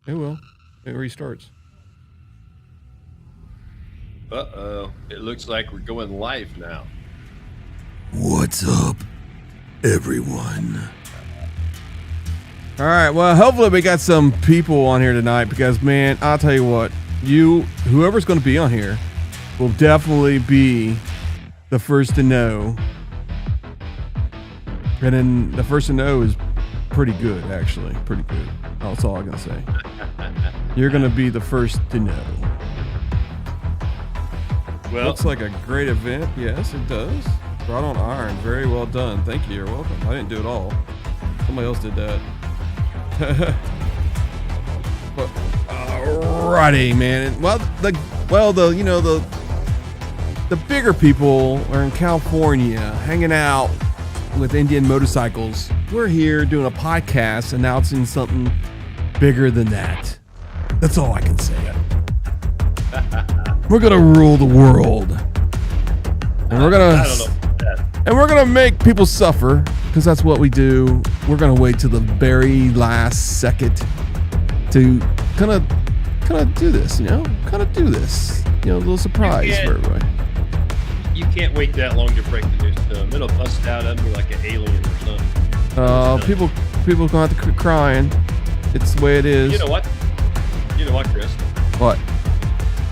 It will. It restarts. Uh-oh. It looks like we're going live now. What's up, everyone? All right. Well, hopefully we got some people on here tonight because, man, I'll tell you what, whoever's going to be on here will definitely be the first to know. And then the first to know is pretty good, actually. Pretty good. That's all I'm going to say. You're going to be the first to know. Well, looks like a great event. Yes, it does. Throttle Iron. Very well done. Thank you. You're welcome. I didn't do it all. Somebody else did that. But alrighty, man. Well, the bigger people are in California hanging out with Indian motorcycles. We're here doing a podcast announcing something bigger than that. That's all I can say. We're gonna rule the world, and we're gonna make people suffer because that's what we do. We're gonna wait till the very last second to kind of do this, kind of do this, a little surprise for everybody. You can't wait that long to break the news to them. It'll bust out and be like an alien or something. People gonna have to quit crying. It's the way it is. You know what, Chris? What?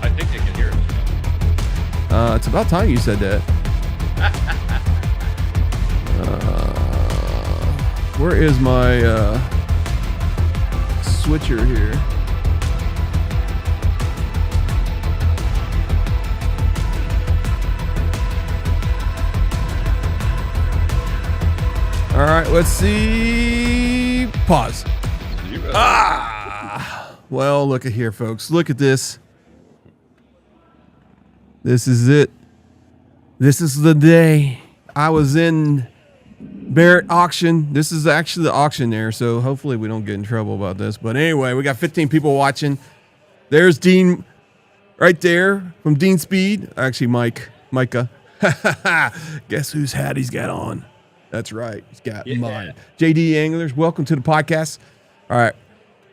I think they can hear us. It's about time you said that. Where is my switcher here? All right, let's see. Pause. Well, look at here, folks. Look at this. This is it. This is the day. I was in Barrett auction. This is actually the auction there, so hopefully we don't get in trouble about this. But anyway, we got 15 people watching. There's Dean right there from Dean Speed. Actually, Micah. Guess whose hat he's got on? That's right. He's got mine. JD Anglers, welcome to the podcast. All right.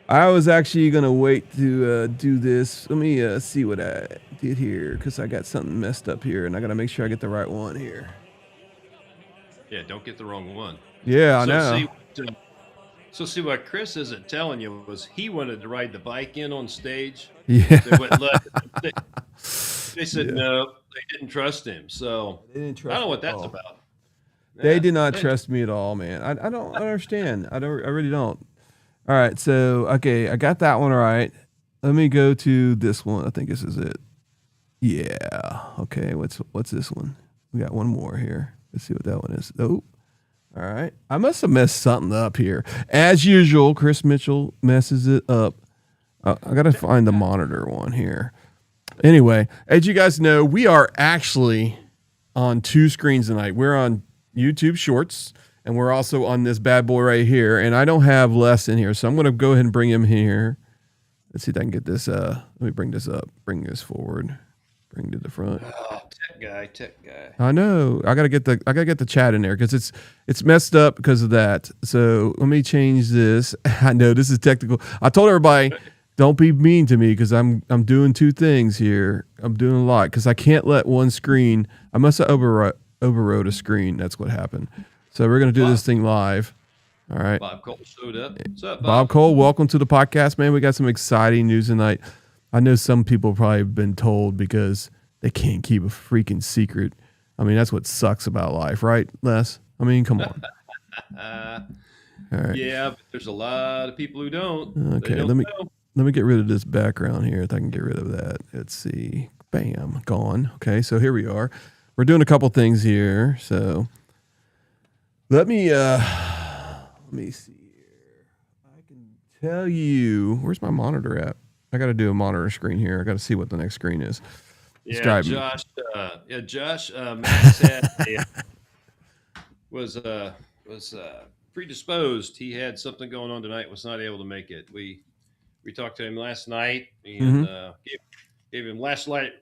I was actually going to wait to do this. Let me see what I did here because I got something messed up here, and I got to make sure I get the right one here. Yeah, don't get the wrong one. Yeah, I know. See what Chris isn't telling you was he wanted to ride the bike in on stage. Yeah. They said no, they didn't trust him. So I don't know what that's about. They did not trust me at all, man. I don't understand. I really don't. All right, so okay, I got that one right. Let me go to this one. I think this is it. Yeah. Okay, what's this one? We got one more here. Let's see what that one is. Oh. All right. I must have messed something up here. As usual, Chris Mitchell messes it up. I got to find the monitor one here. Anyway, as you guys know, we are actually on two screens tonight. We're on YouTube Shorts, and we're also on this bad boy right here. And I don't have Les in here, so I'm going to go ahead and bring him here. Let's see if I can get this. Let me bring this up. Bring this forward. Bring to the front. Oh, tech guy. I know. I gotta get the chat in there because it's messed up because of that. So let me change this. I know this is technical. I told everybody, don't be mean to me because I'm doing two things here. I'm doing a lot because I can't let one screen. I must have overrode a screen. That's what happened. So we're gonna do this thing live. All right. Bob Cole showed up. What's up, Bob Cole? Welcome to the podcast, man. We got some exciting news tonight. I know some people probably have been told because they can't keep a freaking secret. I mean, that's what sucks about life, right, Les? I mean, come on. All right. Yeah, but there's a lot of people who don't. Okay, let me get rid of this background here. If I can get rid of that. Let's see. Bam, gone. Okay, so here we are. We're doing a couple things here. So let me see here. I can tell you. Where's my monitor at? I got to do a monitor screen here. I got to see what the next screen is. Yeah, Josh. Matt said was predisposed. He had something going on tonight. Was not able to make it. We talked to him last night and gave him last right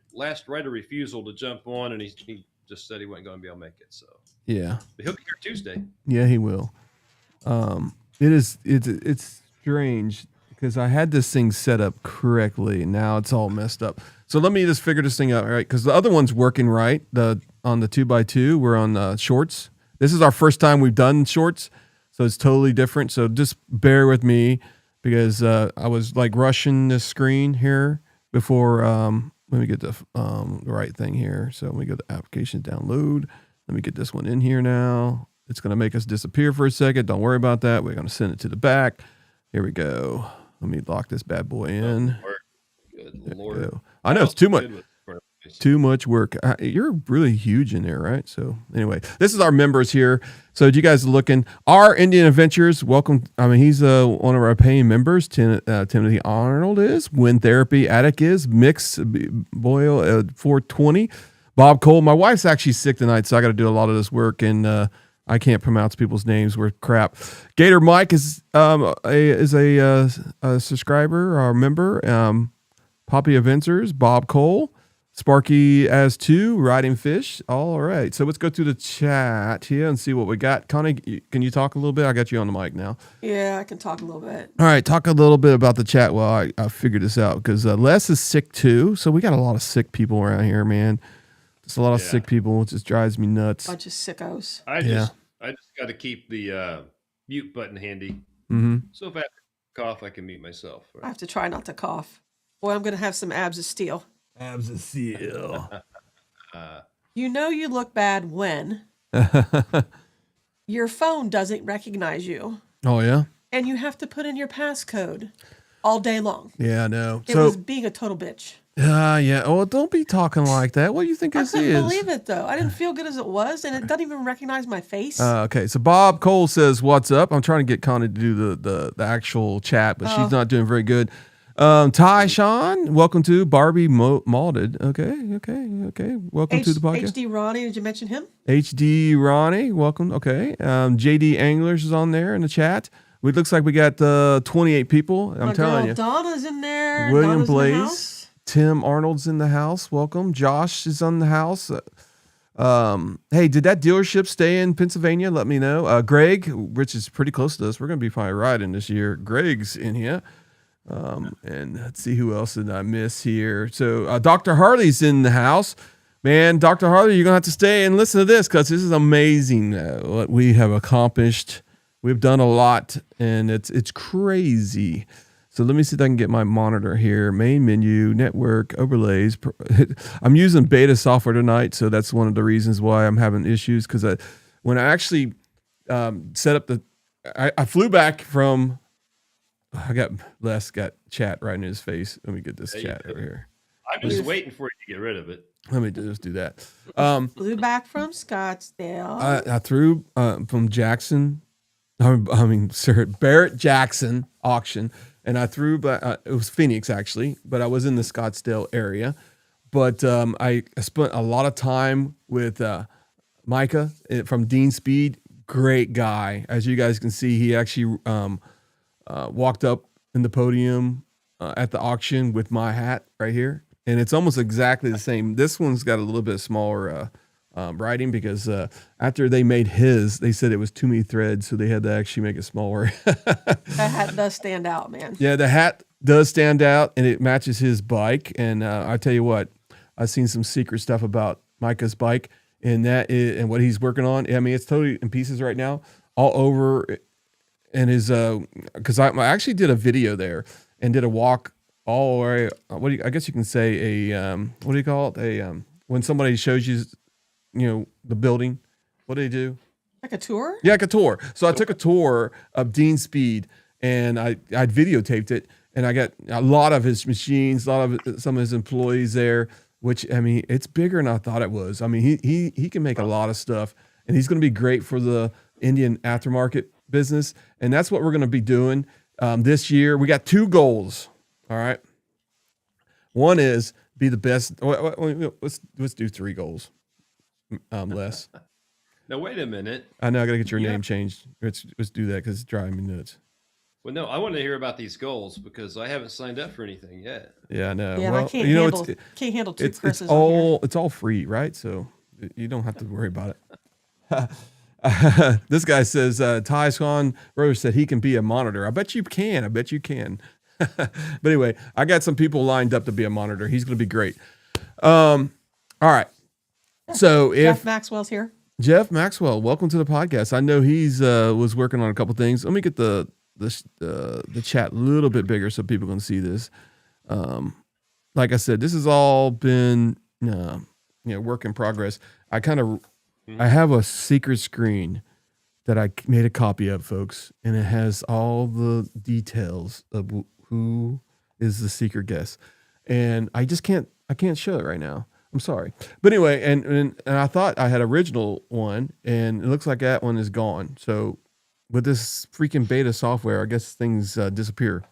of refusal to jump on, and he just said he wasn't going to be able to make it. So yeah, but he'll be here Tuesday. Yeah, he will. It's strange because I had this thing set up correctly. And now it's all messed up. So let me just figure this thing out, right? Because the other one's working right. On the 2x2, we're on shorts. This is our first time we've done shorts, so it's totally different. So just bear with me because I was like rushing this screen here before. Let me get the right thing here. So let me go to application download. Let me get this one in here now. It's going to make us disappear for a second. Don't worry about that. We're going to send it to the back. Here we go. Let me lock this bad boy in. Good Lord. I know it's too much. Too much work. You're really huge in there, right? So anyway, this is our members here. So you guys are looking. Our Indian Adventures, welcome. I mean, he's one of our paying members. Timothy Arnold is. Wind Therapy Attic is. Mix Boyle 420. Bob Cole. My wife's actually sick tonight, so I got to do a lot of this work, and I can't pronounce people's names. We're crap. Gator Mike is a subscriber or member. Poppy Adventures. Bob Cole. Sparky as 2, Riding Fish. All right. So let's go to the chat here and see what we got. Connie, can you talk a little bit? I got you on the mic now. Yeah, I can talk a little bit. All right. Talk a little bit about the chat while I figure this out because Les is sick too. So we got a lot of sick people around here, man. Just a lot of sick people. It just drives me nuts. Bunch of sickos. I just got to keep the mute button handy. Mm-hmm. So if I have to cough, I can mute myself. Right? I have to try not to cough. Boy, I'm going to have some abs of steel. Abs of steel. You know you look bad when your phone doesn't recognize you. Oh, yeah? And you have to put in your passcode all day long. Yeah, I know. It was being a total bitch. Yeah. Oh, don't be talking like that. What do you think this is? I couldn't believe it, though. I didn't feel good as it was, and it doesn't even recognize my face. Okay, so Bob Cole says, what's up? I'm trying to get Connie to do the actual chat, but she's not doing very good. Ty Sean, welcome to Barbie Malted. Okay. Welcome to the podcast. HD Ronnie, did you mention him? HD Ronnie, welcome. Okay. JD Anglers is on there in the chat. It looks like we got 28 people. I'm telling you. Donna's in there. William Donna's Blaze. Tim Arnold's in the house. Welcome. Josh is on the house. Hey, did that dealership stay in Pennsylvania? Let me know. Greg, which is pretty close to us. We're going to be probably riding this year. Greg's in here. And let's see who else did I miss here. So Dr. Harley's in the house. Man, Dr. Harley, you're going to have to stay and listen to this because this is amazing what we have accomplished. We've done a lot, and it's crazy. So let me see if I can get my monitor here. Main menu, network, overlays. I'm using beta software tonight, so that's one of the reasons why I'm having issues because when I actually set up I flew back from... Les got chat right in his face. Let me get this chat over here. I'm just waiting for you to get rid of it. Let me just do that. Flew back from Scottsdale. I threw from Jackson. Barrett-Jackson Auction, and I threw. It was Phoenix actually, but I was in the Scottsdale area. But I spent a lot of time with Micah from Dean Speed. Great guy, as you guys can see. He actually. Walked up in the podium at the auction with my hat right here. And it's almost exactly the same. This one's got a little bit smaller writing because after they made his, they said it was too many threads. So they had to actually make it smaller. That hat does stand out, man. Yeah, the hat does stand out and it matches his bike. And I tell you what, I've seen some secret stuff about Micah's bike and what he's working on. I mean, it's totally in pieces right now, all over. And his, because I actually did a video there and did a walk all the way. I guess you can say what do you call it? When somebody shows you, the building, what do they do? Like a tour? Yeah, like a tour. So I took a tour of Dean Speed and I videotaped it and I got a lot of his machines, some of his employees there, which, I mean, it's bigger than I thought it was. I mean, he can make a lot of stuff and he's going to be great for the Indian aftermarket business, and that's what we're going to be doing this year. We got 2 goals. All right, one is be the best. Let's do 3 goals. Les. Now wait a minute. I know I got to get your name changed. Let's do that because it's driving me nuts. Well, no, I want to hear about these goals because I haven't signed up for anything yet. Yeah, I know. Yeah, well, I can't handle 2 Chris's. It's all free, right? So you don't have to worry about it. This guy says Ty Swan Rose said he can be a monitor. I bet you can. But anyway, I got some people lined up to be a monitor. He's going to be great. All right. So Jeff Maxwell's here. Jeff Maxwell, welcome to the podcast. I know he's was working on a couple things. Let me get the chat a little bit bigger so people can see this. Like I said, this has all been work in progress. I have a secret screen that I made a copy of, folks, and it has all the details of who is the secret guest, and I can't show it right now. I'm sorry. But anyway, and I thought I had original one, and it looks like that one is gone. So with this freaking beta software, I guess things disappear.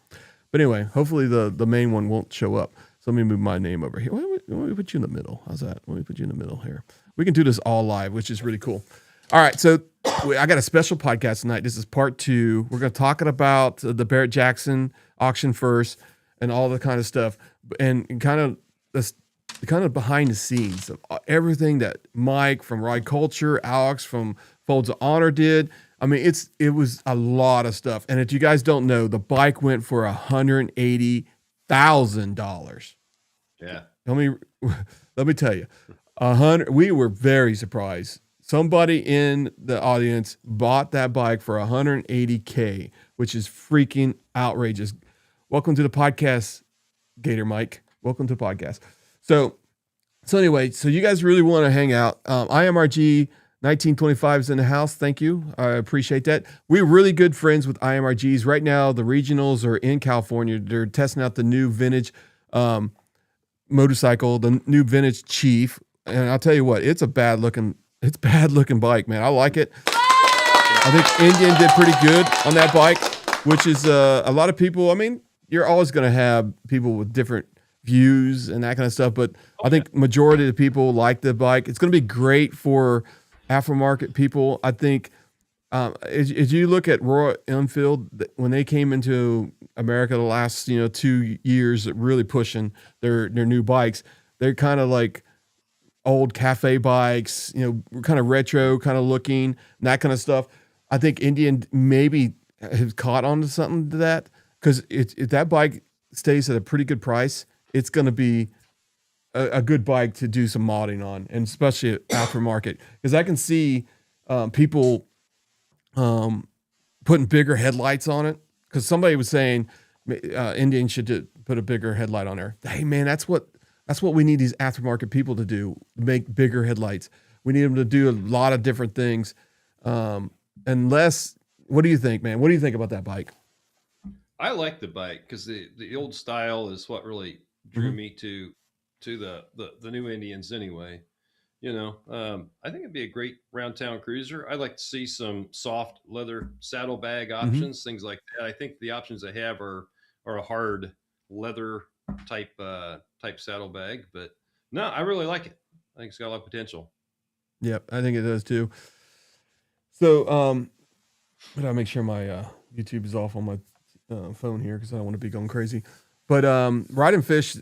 But anyway, hopefully the main one won't show up. So let me move my name over here. Let me put you in the middle. How's that? Let me put you in the middle here. We can do this all live, which is really cool. All right, so I got a special podcast tonight. This is part 2. We're going to talk about the Barrett-Jackson auction first and all the kind of stuff, and kind of behind the scenes of everything that Mike from Ride Culture, Alex from Folds of Honor did. I mean, it was a lot of stuff. And if you guys don't know, the bike went for $180,000. Yeah. Let me tell you, we were very surprised. Somebody in the audience bought that bike for $180K, which is freaking outrageous. Welcome to the podcast, Gator Mike. Welcome to the podcast. So anyway, so you guys really want to hang out. IMRG 1925 is in the house. Thank you. I appreciate that. We're really good friends with IMRGs. Right now, the regionals are in California. They're testing out the new vintage motorcycle, the new vintage Chief. And I'll tell you what, it's bad looking bike, man. I like it. I think Indian did pretty good on that bike, which is a lot of people. I mean, you're always going to have people with different views and that kind of stuff, but I think majority of the people like the bike. It's going to be great for aftermarket people. I think as you look at Royal Enfield, when they came into America the last 2 years, really pushing their new bikes, they're kind of like old cafe bikes, kind of retro kind of looking and that kind of stuff. I think Indian maybe has caught on to something to that, because if that bike stays at a pretty good price, it's going to be a good bike to do some modding on, and especially aftermarket, because I can see people putting bigger headlights on it, because somebody was saying Indian should put a bigger headlight on there. Hey man, that's what we need these aftermarket people to do, make bigger headlights. We need them to do a lot of different things. Unless, what do you think, man? What do you think about that bike? I like the bike because the old style is what really drew me to the new Indians anyway. I think it'd be a great round town cruiser. I'd like to see some soft leather saddlebag options, things like that. I think the options they have are a hard leather type saddlebag, but no, I really like it. I think it's got a lot of potential. Yep, I think it does too. So, but I'll make sure my YouTube is off on my phone here because I don't want to be going crazy. But Ride and Fish,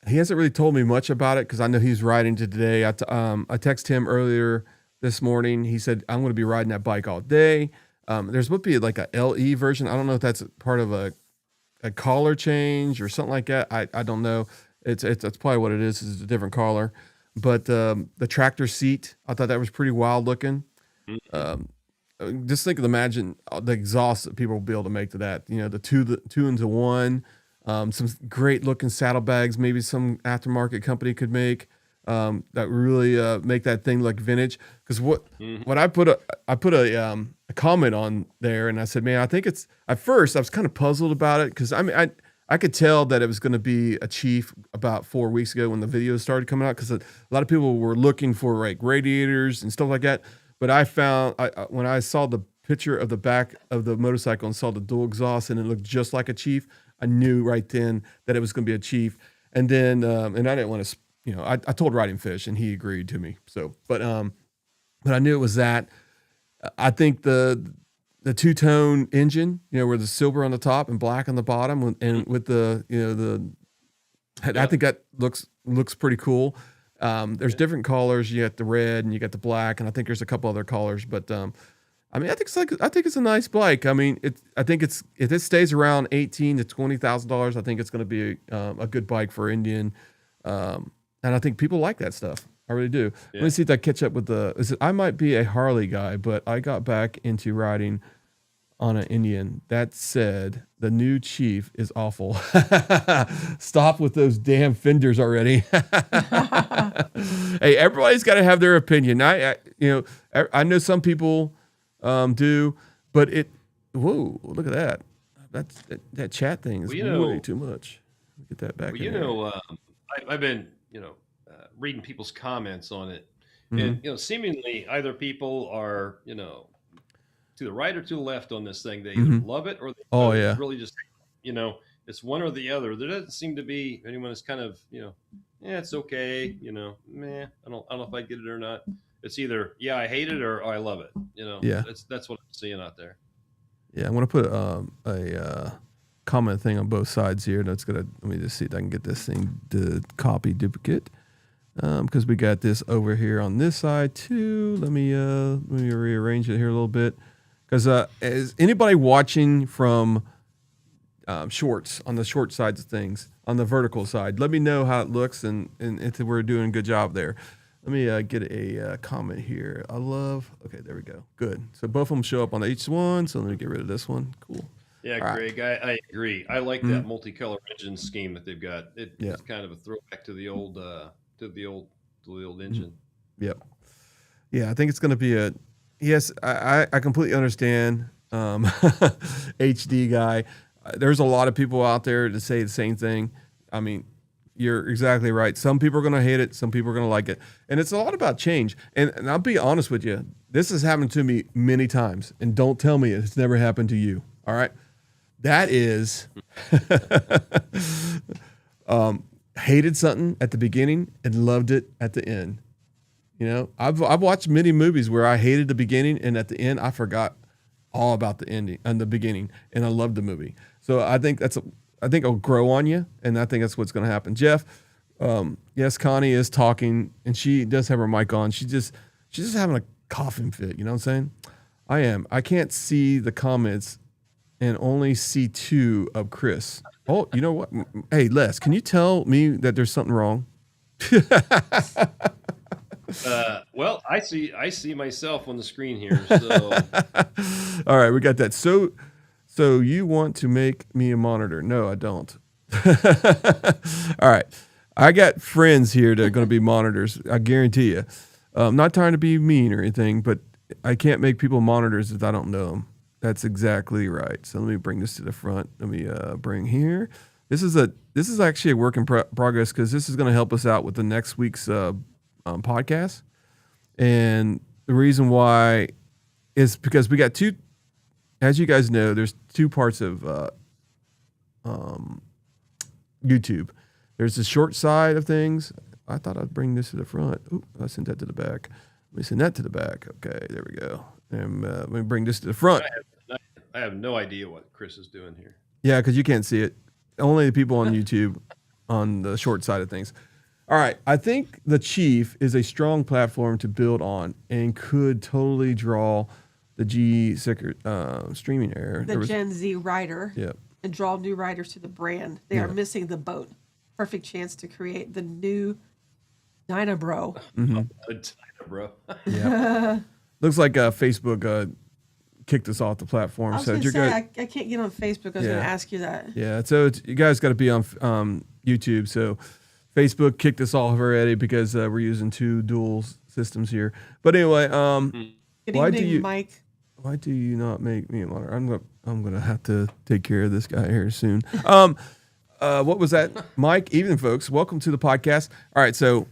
he hasn't really told me much about it because I know he's riding today. I texted him earlier this morning. He said, I'm going to be riding that bike all day. There's supposed to be like a LE version. I don't know if that's part of a collar change or something like that. I don't know. It's probably what it is. It's a different collar. But the tractor seat, I thought that was pretty wild looking. Just imagine the exhaust that people will be able to make to that. The two into one. Some great looking saddlebags. Maybe some aftermarket company could make that really make that thing look vintage. Because what I put a comment on there, and I said, man, I think it's, at first I was kind of puzzled about it because I could tell that it was going to be a Chief about 4 weeks ago when the videos started coming out, because a lot of people were looking for like radiators and stuff like that. But I found when I saw the picture of the back of the motorcycle and saw the dual exhaust and it looked just like a Chief, I knew right then that it was going to be a Chief. And then and I didn't want to, I told Riding Fish and he agreed to me. So, but I knew it was that. I think the two-tone engine, where the silver on the top and black on the bottom, and with the I think that looks pretty cool. There's different colors. You got the red and you got the black, and I think there's a couple other colors, but I mean, I think it's a nice bike. I mean, if it stays around $18,000 to $20,000, I think it's going to be a good bike for Indian. And I think people like that stuff. I really do. Yeah. Let me see if I catch up with I might be a Harley guy, but I got back into riding on an Indian. That said, the new Chief is awful. Stop with those damn fenders already. Hey, everybody's got to have their opinion. I know some people do, but whoa, look at that. That chat thing is way too much. Get that back. I've been, reading people's comments on it, and seemingly either people are, to the right or to the left on this thing. They either love it or they really just, it's one or the other. There doesn't seem to be anyone that's kind of, it's okay, meh. I don't know if I get it or not. It's either I hate it or I love it. That's what I'm seeing out there. Yeah, I'm gonna put a comment thing on both sides here. Let me just see if I can get this thing to copy duplicate. Because we got this over here on this side too. Let me rearrange it here a little bit. Because is anybody watching from shorts on the short sides of things, on the vertical side? Let me know how it looks and if we're doing a good job there. Let me get a comment here. Okay, there we go. Good. So both of them show up on each one. So let me get rid of this one. Cool. Yeah, all Greg, right. I agree. I like that multicolor engine scheme that they've got. It's kind of a throwback to the old engine. Yep. Yeah, I think it's going to be yes, I completely understand. HD guy. There's a lot of people out there to say the same thing. I mean, you're exactly right. Some people are going to hate it. Some people are going to like it. And it's a lot about change. And I'll be honest with you. This has happened to me many times. And don't tell me it's never happened to you. All right. That is hated something at the beginning and loved it at the end. I've watched many movies where I hated the beginning and at the end I forgot all about the ending and the beginning and I loved the movie. So I think it'll grow on you, and I think that's what's going to happen. Jeff, yes, Connie is talking, and she does have her mic on. She's just having a coughing fit. You know what I'm saying? I am. I can't see the comments and only see 2 of Chris. Oh, you know what? Hey, Les, can you tell me that there's something wrong? Well, I see myself on the screen here. So, all right, we got that. So you want to make me a monitor? No, I don't. All right, I got friends here that are going to be monitors. I guarantee you. I'm not trying to be mean or anything, but I can't make people monitors if I don't know them. That's exactly right. So let me bring this to the front. Let me bring here. This is actually a work in progress because this is going to help us out with the next week's podcast. And the reason why is because we got 2. As you guys know, there's 2 parts of YouTube. There's the short side of things. I thought I'd bring this to the front. Ooh, I sent that to the back. Let me send that to the back. Okay, there we go. And let me bring this to the front. I have no idea what Chris is doing here. Yeah, because you can't see it. Only the people on YouTube on the short side of things. All right, I think the Chief is a strong platform to build on and could totally draw the streaming era. Gen Z rider. Yep. And draw new riders to the brand. They are missing the boat. Perfect chance to create the new Dynabro. Mm-hmm. Dynabro. Yeah. Looks like Facebook kicked us off the platform. I was going to say, I can't get on Facebook. I was going to ask you that. Yeah, so you guys got to be on YouTube. So Facebook kicked us off already because we're using 2 dual systems here. But anyway, good evening, Mike. Why do you not make me a monitor? I'm gonna have to take care of this guy here soon. What was that, Mike? Evening, folks. Welcome to the podcast. All right, so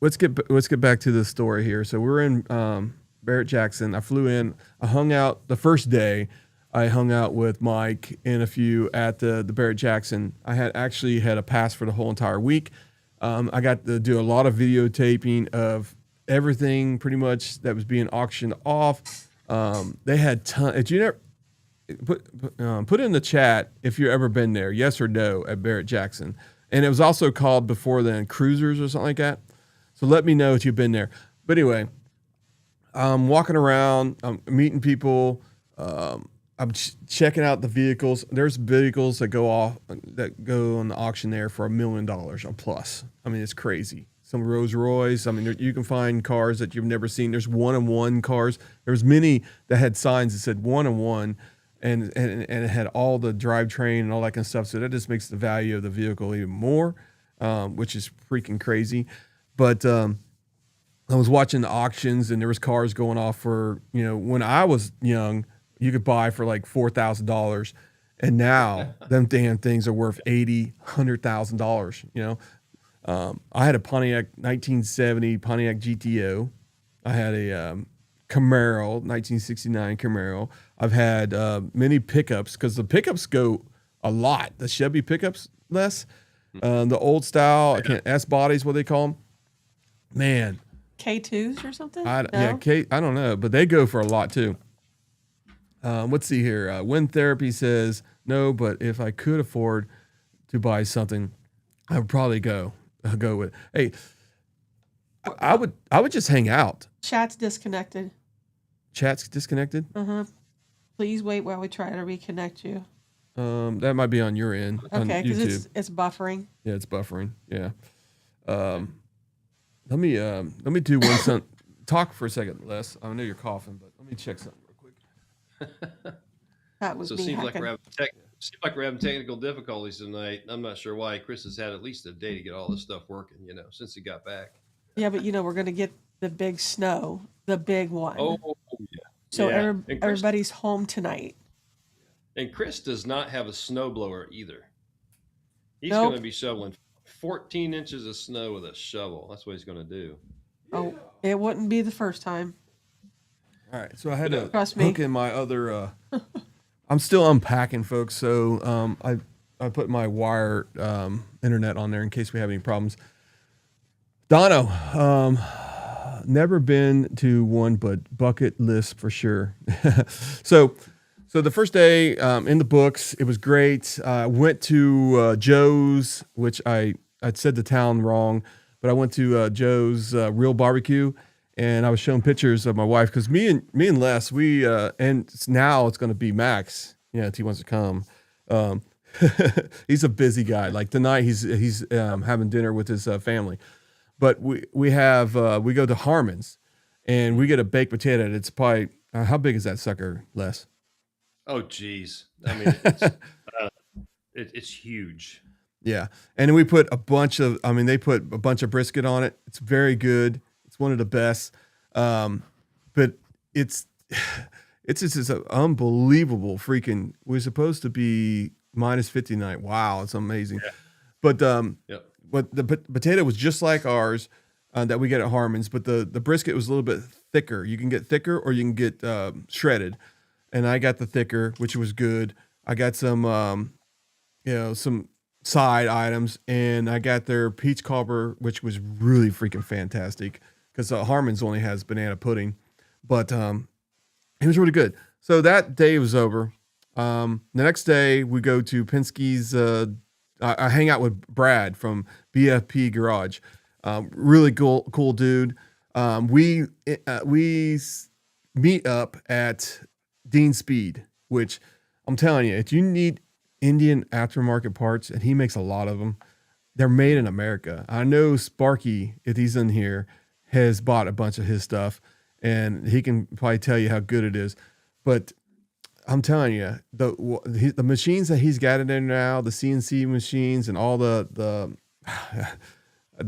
let's get back to the story here. So we're in Barrett-Jackson. I flew in. I hung out the first day. I hung out with Mike and a few at the Barrett-Jackson. I had a pass for the whole entire week. I got to do a lot of videotaping of everything pretty much that was being auctioned off. They had if you never put in the chat if you've ever been there, yes or no, at Barrett-Jackson. And it was also called before then Cruisers or something like that. So let me know if you've been there. But anyway, I'm walking around, I'm meeting people. I'm checking out the vehicles. There's vehicles that go on the auction there for $1 million or plus. I mean, it's crazy. Some Rolls Royce. I mean, you can find cars that you've never seen. There's one-on-one cars. There's many that had signs that said one-on-one, and it had all the drivetrain and all that kind of stuff. So that just makes the value of the vehicle even more, which is freaking crazy. But I was watching the auctions, and there was cars going off for, when I was young, you could buy for like $4,000, and now them damn things are worth $80,000, $100,000. I had a Pontiac 1970 Pontiac GTO. I had a Camaro 1969 Camaro. I've had many pickups, because the pickups go a lot. The Chevy pickups less. The old style S bodies, what they call them. Man. K2s or something? Yeah, I don't know, but they go for a lot too. Let's see here. Wind Therapy says, no, but if I could afford to buy something, I would probably go with it. Hey, I would just hang out. Chat's disconnected. Chat's disconnected? Uh-huh. Please wait while we try to reconnect you. That might be on your end. Okay, because it's buffering. Yeah, it's buffering. Yeah. Let me do one. Talk for a second, Les. I know you're coughing, but let me check something real quick. That was so. me. Seems like we're having technical difficulties tonight. I'm not sure why. Chris has had at least a day to get all this stuff working. Since he got back. Yeah, but we're going to get the big snow, the big one. Oh, yeah. So yeah. Everybody's home tonight. And Chris does not have a snowblower either. He's Nope. going to be shoveling 14 inches of snow with a shovel. That's what he's going to do. Oh, it wouldn't be the first time. All right, so I had to Trust me. hook in my other. I'm still unpacking, folks. So I put my wire internet on there in case we have any problems. Dono, never been to one, but bucket list for sure. So the first day in the books, it was great. I went to Joe's, which I said the town wrong, but I went to Joe's Real Barbecue, and I was showing pictures of my wife, because me and Les, and now it's going to be Max. Yeah, if he wants to come. He's a busy guy. Like tonight, he's having dinner with his family. But we go to Harmon's, and we get a baked potato. It's probably how big is that sucker, Les? Oh, geez. I mean, it's huge. Yeah, and then we put a bunch of. They put a bunch of brisket on it. It's very good. It's one of the best. But it's just this unbelievable freaking. We're supposed to be minus 50 night. Wow, it's amazing. Yeah. But Yep. But the potato was just like ours that we get at Harmon's, but the brisket was a little bit thicker. You can get thicker or you can get shredded, and I got the thicker, which was good. I got some some side items, and I got their peach cobbler, which was really freaking fantastic, because Harmon's only has banana pudding, but it was really good. So that day was over. The next day we go to Penske's. I hang out with Brad from BFP Garage. Really cool dude. We meet up at Dean Speed, which I'm telling you, if you need Indian aftermarket parts, and he makes a lot of them, they're made in America. I know Sparky, if he's in here, has bought a bunch of his stuff, and he can probably tell you how good it is. But I'm telling you, the machines that he's got in there now, the CNC machines and all the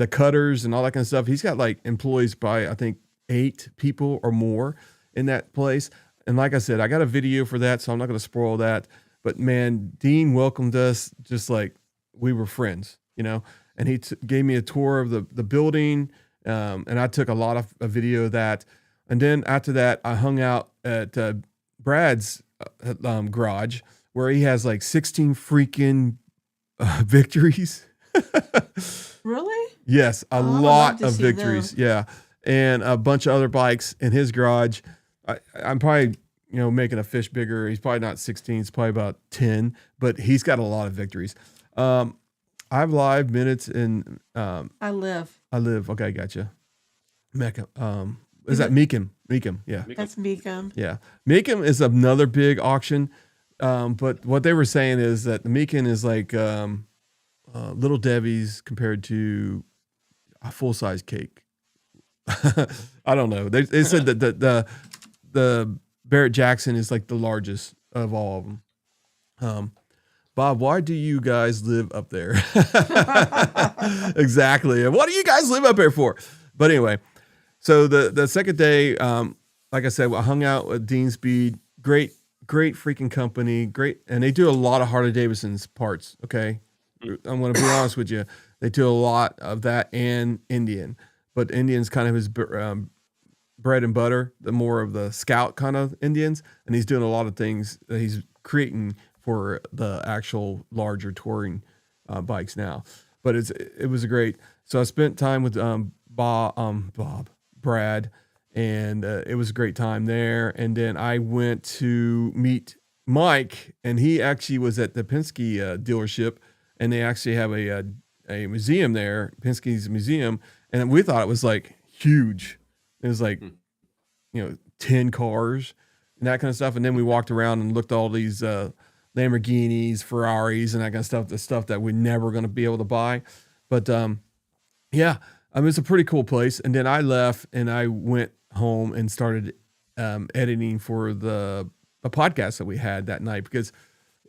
cutters and all that kind of stuff, he's got like employees by, I think, 8 people or more in that place. And like I said, I got a video for that, so I'm not going to spoil that. But man, Dean welcomed us just like we were friends, and he gave me a tour of the building, and I took a lot of a video of that. And then after that, I hung out at Brad's garage, where he has like 16 freaking victories. Really? Yes, a lot of victories. Them. Yeah, and a bunch of other bikes in his garage. I'm probably making a fish bigger. He's probably not 16. It's probably about 10, but he's got a lot of victories. I have live minutes and I live. Okay, gotcha. Mecca. Is that Meekum? Meekum, yeah. That's Meekum. Yeah. Meekum is another big auction. But what they were saying is that the Meekum is like Little Debbie's compared to a full-size cake. I don't know. They said that the Barrett-Jackson is like the largest of all of them. Bob, why do you guys live up there? Exactly. What do you guys live up there for? But anyway, so the second day, like I said, I hung out with Dean Speed. Great freaking company. Great. And they do a lot of Harley-Davidson's parts. Okay. I'm going to be honest with you. They do a lot of that and Indian. But Indian's kind of his bread and butter, the more of the scout kind of Indians. And he's doing a lot of things that he's creating for the actual larger touring bikes now. But it was great. So I spent time with Brad, and it was a great time there. And then I went to meet Mike, and he actually was at the Penske dealership, and they actually have a museum there, Penske's museum, and we thought it was like huge. It was like 10 cars and that kind of stuff. And then we walked around and looked at all these Lamborghinis, Ferraris, and that kind of stuff, the stuff that we're never going to be able to buy. But yeah, I mean, it's a pretty cool place. And then I left and I went home and started editing for a podcast that we had that night, because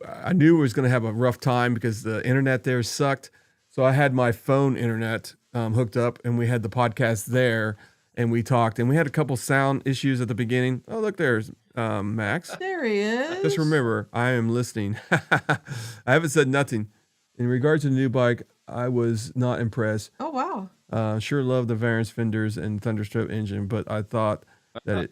I knew we was going to have a rough time because the internet there sucked. So I had my phone internet hooked up, and we had the podcast there, and we talked, and we had a couple sound issues at the beginning. Oh, look, there's Max. There he is. Just remember, I am listening. I haven't said nothing. In regards to the new bike, I was not impressed. Oh, wow. Sure love the Variance fenders and Thunderstroke engine, but I thought that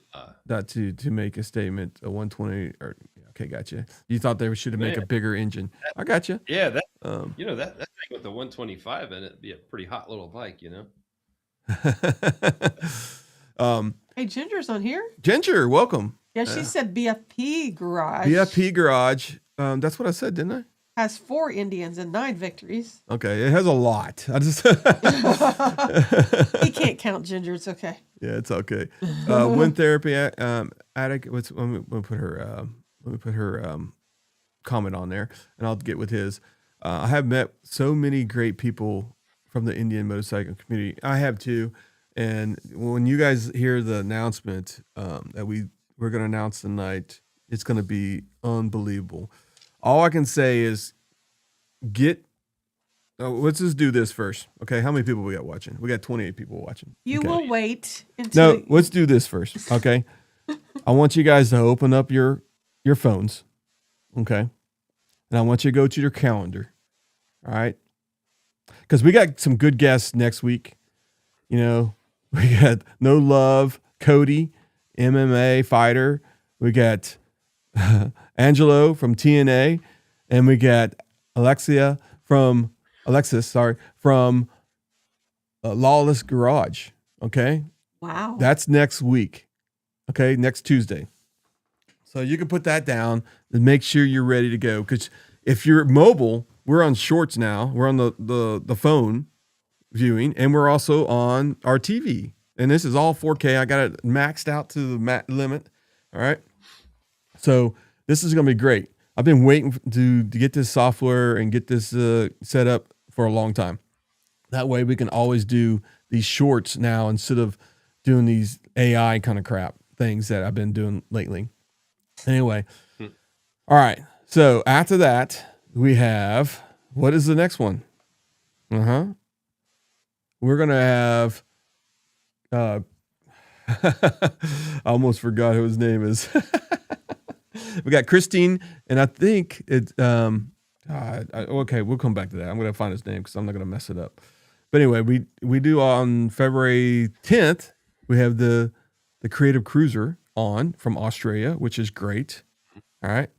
to make a statement, a 120 or okay, gotcha. You thought they should have make a bigger engine. I gotcha. Yeah, that that thing with the 125 in it be a pretty hot little bike, Hey, Ginger's on here. Ginger, welcome. Yeah, she said BFP Garage. BFP Garage. That's what I said, didn't I? Has 4 Indians and 9 victories. Okay, it has a lot. I just He can't count Ginger. It's okay. Yeah, it's okay. Wind therapy addict. Let me put her comment on there, and I'll get with his. I have met so many great people from the Indian motorcycle community. I have too. And when you guys hear the announcement that we're going to announce tonight, it's going to be unbelievable. All I can say is let's just do this first. Okay. How many people we got watching? We got 28 people watching. You will wait until. No, let's do this first. Okay. I want you guys to open up your phones. Okay. And I want you to go to your calendar. All right. Because we got some good guests next week. We got No Love, Cody, MMA fighter. We got Angelo from TNA, and we got Alexis from Lawless Garage. Okay. Wow. That's next week. Okay. Next Tuesday. So you can put that down and make sure you're ready to go. Because if you're mobile, we're on shorts now. We're on the phone viewing, and we're also on our TV. And this is all 4K. I got it maxed out to the limit. All right. So this is going to be great. I've been waiting to get this software and get this set up for a long time. That way we can always do these shorts now instead of doing these AI kind of crap things that I've been doing lately. Anyway. All right. So after that, we have, what is the next one? We're going to have, I almost forgot who his name is. We got Christine, and I think it's, okay, we'll come back to that. I'm going to find his name because I'm not going to mess it up. But anyway, we do on February 10th, we have the Creative Cruiser on from Australia, which is great. All right.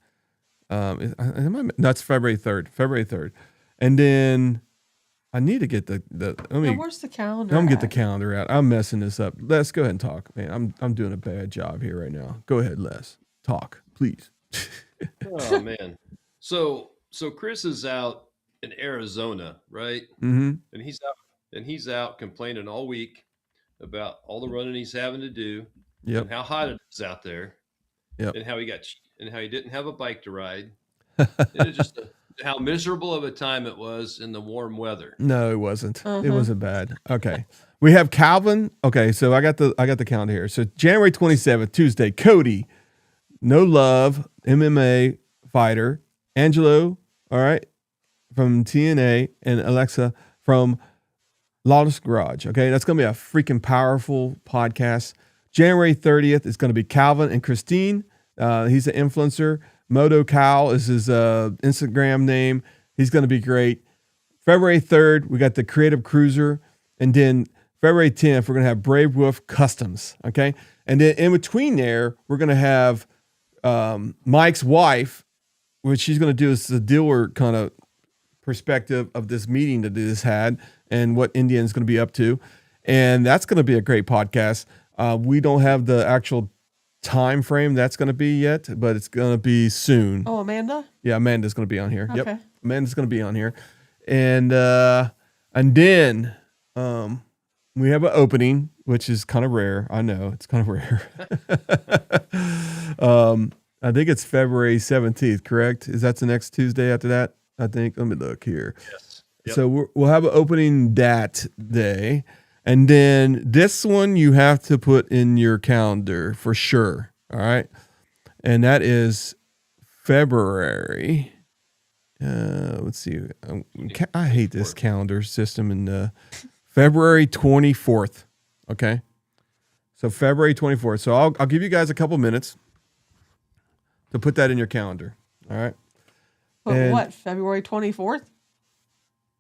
That's February 3rd. And then I need to get where's the calendar? I'm get the calendar out. I'm messing this up. Les, go ahead and talk, man. I'm doing a bad job here right now. Go ahead, Les. Talk, please. Oh man. So Chris is out in Arizona, right? Mm-hmm. And he's out complaining all week about all the running he's having to do, Yep. and how hot it is out there, Yep. and how he didn't have a bike to ride, and it's just how miserable of a time it was in the warm weather. No, it wasn't. It wasn't bad. Okay. We have Calvin. Okay, so I got the count here. So January 27th, Tuesday, Cody, No Love, MMA fighter, Angelo, all right, from TNA, and Alexa from Lawless Garage. Okay, that's going to be a freaking powerful podcast. January 30th is going to be Calvin and Christine. He's an influencer. Moto Cal is his Instagram name. He's going to be great. February 3rd, we got the Creative Cruiser. And then February 10th, we're going to have Brave Wolf Customs. Okay. And then in between there, we're going to have Mike's wife, which she's going to do is the dealer kind of perspective of this meeting that this had and what Indian's going to be up to. And that's going to be a great podcast. We don't have the actual time frame that's going to be yet, but it's going to be soon. Oh, Amanda? Yeah, Amanda's going to be on here. Okay. Yep. Amanda's going to be on here. And then we have an opening, which is kind of rare. I know it's kind of rare. I think it's February 17th, correct? Is that the next Tuesday after that? I think. Let me look here. Yes. Yep. So we'll have an opening that day. And then this one you have to put in your calendar for sure. All right. And that is February. Let's see. I hate this calendar system. And February 24th. Okay. So February 24th. So I'll give you guys a couple minutes to put that in your calendar. All right. But what? February 24th?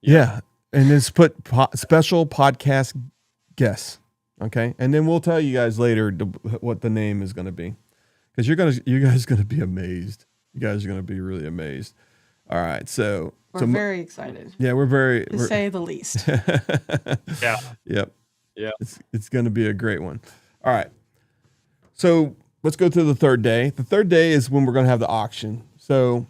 Yeah. And then put special podcast guests. Okay. And then we'll tell you guys later what the name is going to be. Because you guys are going to be amazed. You guys are going to be really amazed. All right. So we're very excited. Yeah, we're to say the least. Yeah. Yep. Yeah. It's going to be a great one. All right. So let's go to the third day. The third day is when we're going to have the auction. So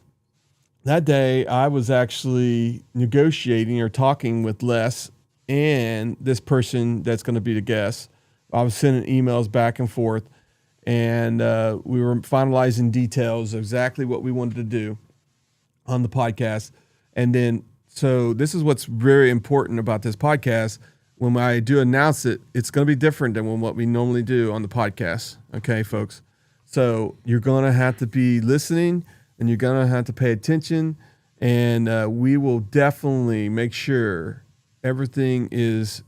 that day I was actually negotiating or talking with Les and this person that's going to be the guest. I was sending emails back and forth, and we were finalizing details of exactly what we wanted to do on the podcast. And then, so this is what's very important about this podcast. When I do announce it, it's going to be different than what we normally do on the podcast. Okay, folks? So you're going to have to be listening, and you're going to have to pay attention, and we will definitely make sure everything is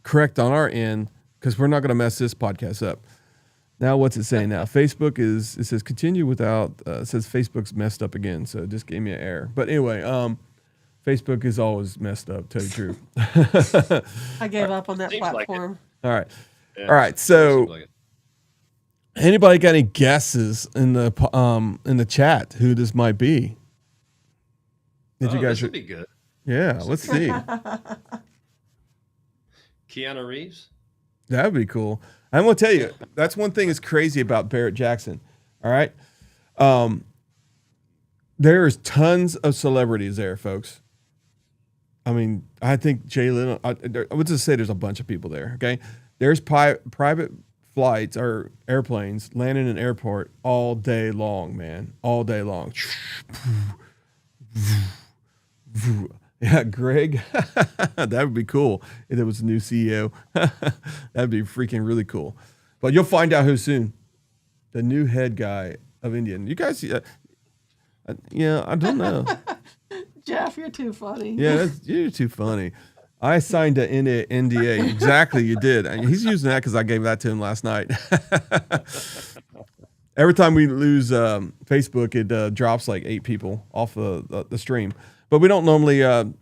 correct on our end, because we're not going to mess this podcast up. Now, what's it saying now? Facebook it says continue without, it says Facebook's messed up again. So it just gave me an error. But anyway, Facebook is always messed up, to tell you the truth. I gave up on that platform. All right. Yeah, all right. So anybody got any guesses in the chat who this might be? You guys would be good. Yeah, let's see. Keanu Reeves? That would be cool. I'm going to tell you, that's one thing that's crazy about Barrett-Jackson. All right. There's tons of celebrities there, folks. I mean, I think Jay Leno, I would just say there's a bunch of people there. Okay. There's private flights or airplanes landing in an airport all day long, man. All day long. Yeah, Greg, that would be cool if it was a new CEO. That'd be freaking really cool. But you'll find out who soon. The new head guy of Indian. You guys, yeah, I don't know. Jeff, you're too funny. Yeah, you're too funny. I signed an NDA. Exactly, you did. And he's using that because I gave that to him last night. Every time we lose Facebook, it drops like 8 people off the stream. But we don't normally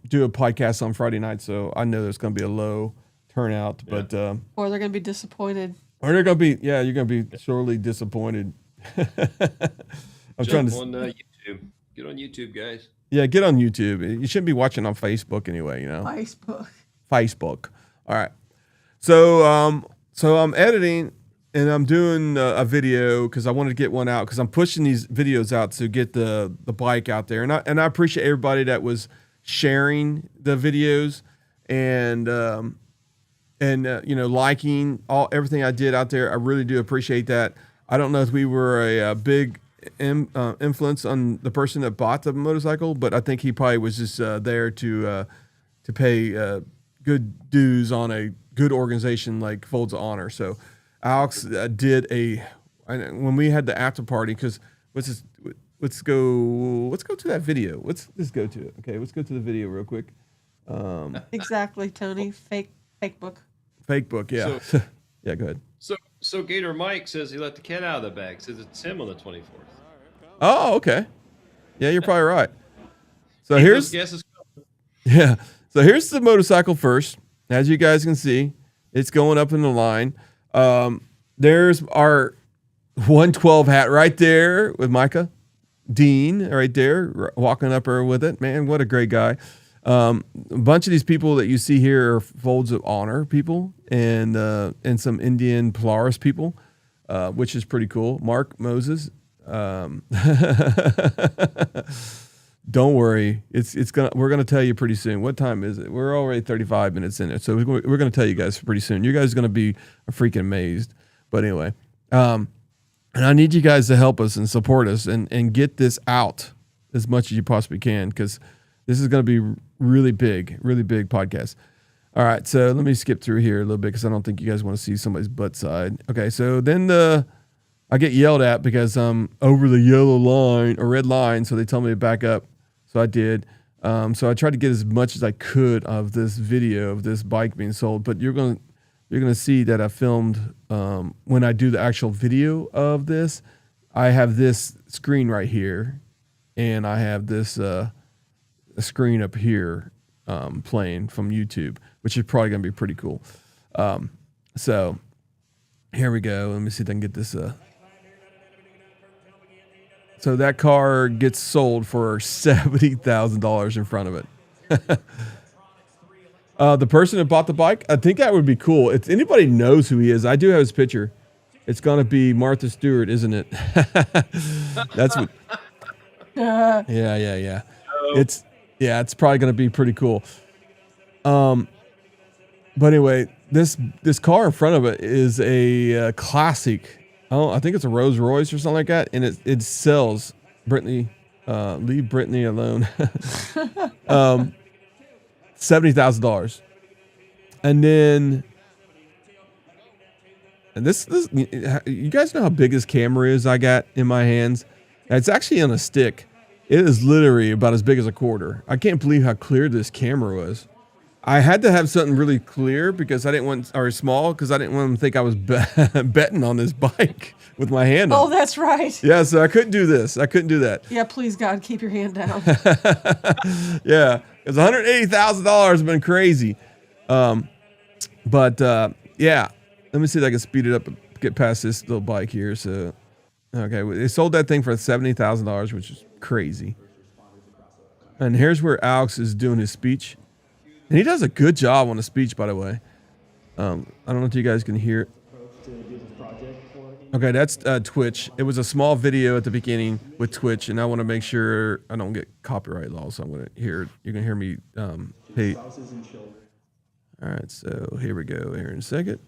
do a podcast on Friday night, so I know there's going to be a low turnout. Yeah. But or they're going to be disappointed. Or they're going to be, you're going to be sorely disappointed. I'm trying to on YouTube. Get on YouTube, guys. Yeah, get on YouTube. You shouldn't be watching on Facebook anyway, you know. Facebook. All right. So I'm editing. And I'm doing a video because I wanted to get one out because I'm pushing these videos out to get the bike out there. And I appreciate everybody that was sharing the videos and and liking everything I did out there. I really do appreciate that. I don't know if we were a big influence on the person that bought the motorcycle, but I think he probably was just there to pay good dues on a good organization like Folds of Honor. So Alex did when we had the after party, because let's go to that video. Let's go to it. Okay, let's go to the video real quick. Exactly, Tony. Fake book. Fake book, yeah. Yeah, go ahead. So Gator Mike says he let the cat out of the bag. Says it's him on the 24th. Oh, okay. Yeah, you're probably right. So here's the motorcycle first. As you guys can see, it's going up in the line. There's our 112 hat right there with Micah Dean right there walking up her with it. Man, what a great guy. A bunch of these people that you see here are Folds of Honor people and some Indian Polaris people, which is pretty cool. Mark Moses. Don't worry, we're gonna tell you pretty soon. What time is it? We're already 35 minutes in it, so we're gonna tell you guys pretty soon. You guys are gonna be freaking amazed. But anyway, and I need you guys to help us and support us and get this out as much as you possibly can, because this is gonna be really big podcast. All right, so let me skip through here a little bit because I don't think you guys want to see somebody's butt side. Okay, so then I get yelled at because I'm over the yellow line or red line, so they tell me to back up. So I did. So I tried to get as much as I could of this video of this bike being sold. But you're gonna see that I filmed when I do the actual video of this. I have this screen right here, and I have this a screen up here playing from YouTube, which is probably gonna be pretty cool. So here we go. Let me see if I can get this. So that car gets sold for $70,000 in front of it. The person that bought the bike, I think that would be cool. If anybody knows who he is, I do have his picture. It's going to be Martha Stewart, isn't it? That's what. Yeah. It's probably going to be pretty cool. But anyway, this car in front of it is a classic. I think it's a Rolls Royce or something like that, and it sells. Brittany, leave Brittany alone. $70,000, and then, this you guys know how big this camera is I got in my hands. It's actually on a stick. It is literally about as big as a quarter. I can't believe how clear this camera was. I had to have something really clear because I didn't want, or small, because I didn't want them to think I was betting on this bike with my hand up. Oh, that's right. Yeah, so I couldn't do this. I couldn't do that. Yeah, please, God, keep your hand down. Yeah, because $180,000 has been crazy. But yeah, let me see if I can speed it up and get past this little bike here. So, okay, they sold that thing for $70,000, which is crazy. And here's where Alex is doing his speech. And he does a good job on the speech, by the way. I don't know if you guys can hear it. Okay, that's Twitch. It was a small video at the beginning with Twitch, and I want to make sure I don't get copyright laws. So I'm going to hear. You're going to hear me. Hey. All right, so here we go. Here in a second.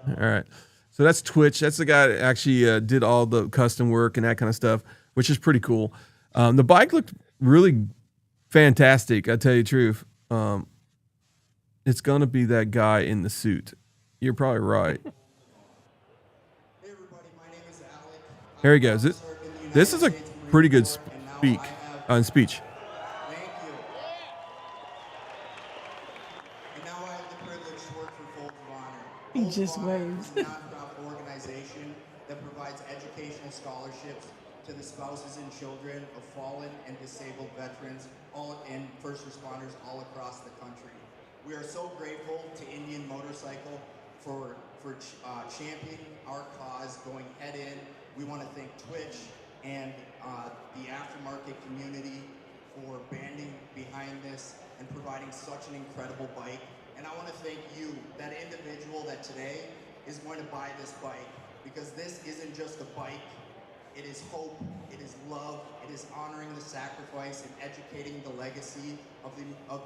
All right, so that's Twitch. That's the guy that actually did all the custom work and that kind of stuff, which is pretty cool. The bike looked really fantastic, I tell you the truth. It's gonna be that guy in the suit. You're probably right. Hey everybody, my name is Alec. Here he goes. This is a pretty good speech. Thank you. And now I have the privilege to work for Folds of Honor. He Folds just of Honor waves. is a nonprofit organization that provides educational scholarships to the spouses and children of fallen and disabled veterans and first responders all across the country. We are so grateful to Indian Motorcycle for championing our cause, going head in. We want to thank Twitch and the aftermarket community for banding behind this and providing such an incredible bike. And I want to thank you, that individual that today is going to buy this bike, because this isn't just a bike. it is hope, it is love, it is honoring the sacrifice and educating the legacy of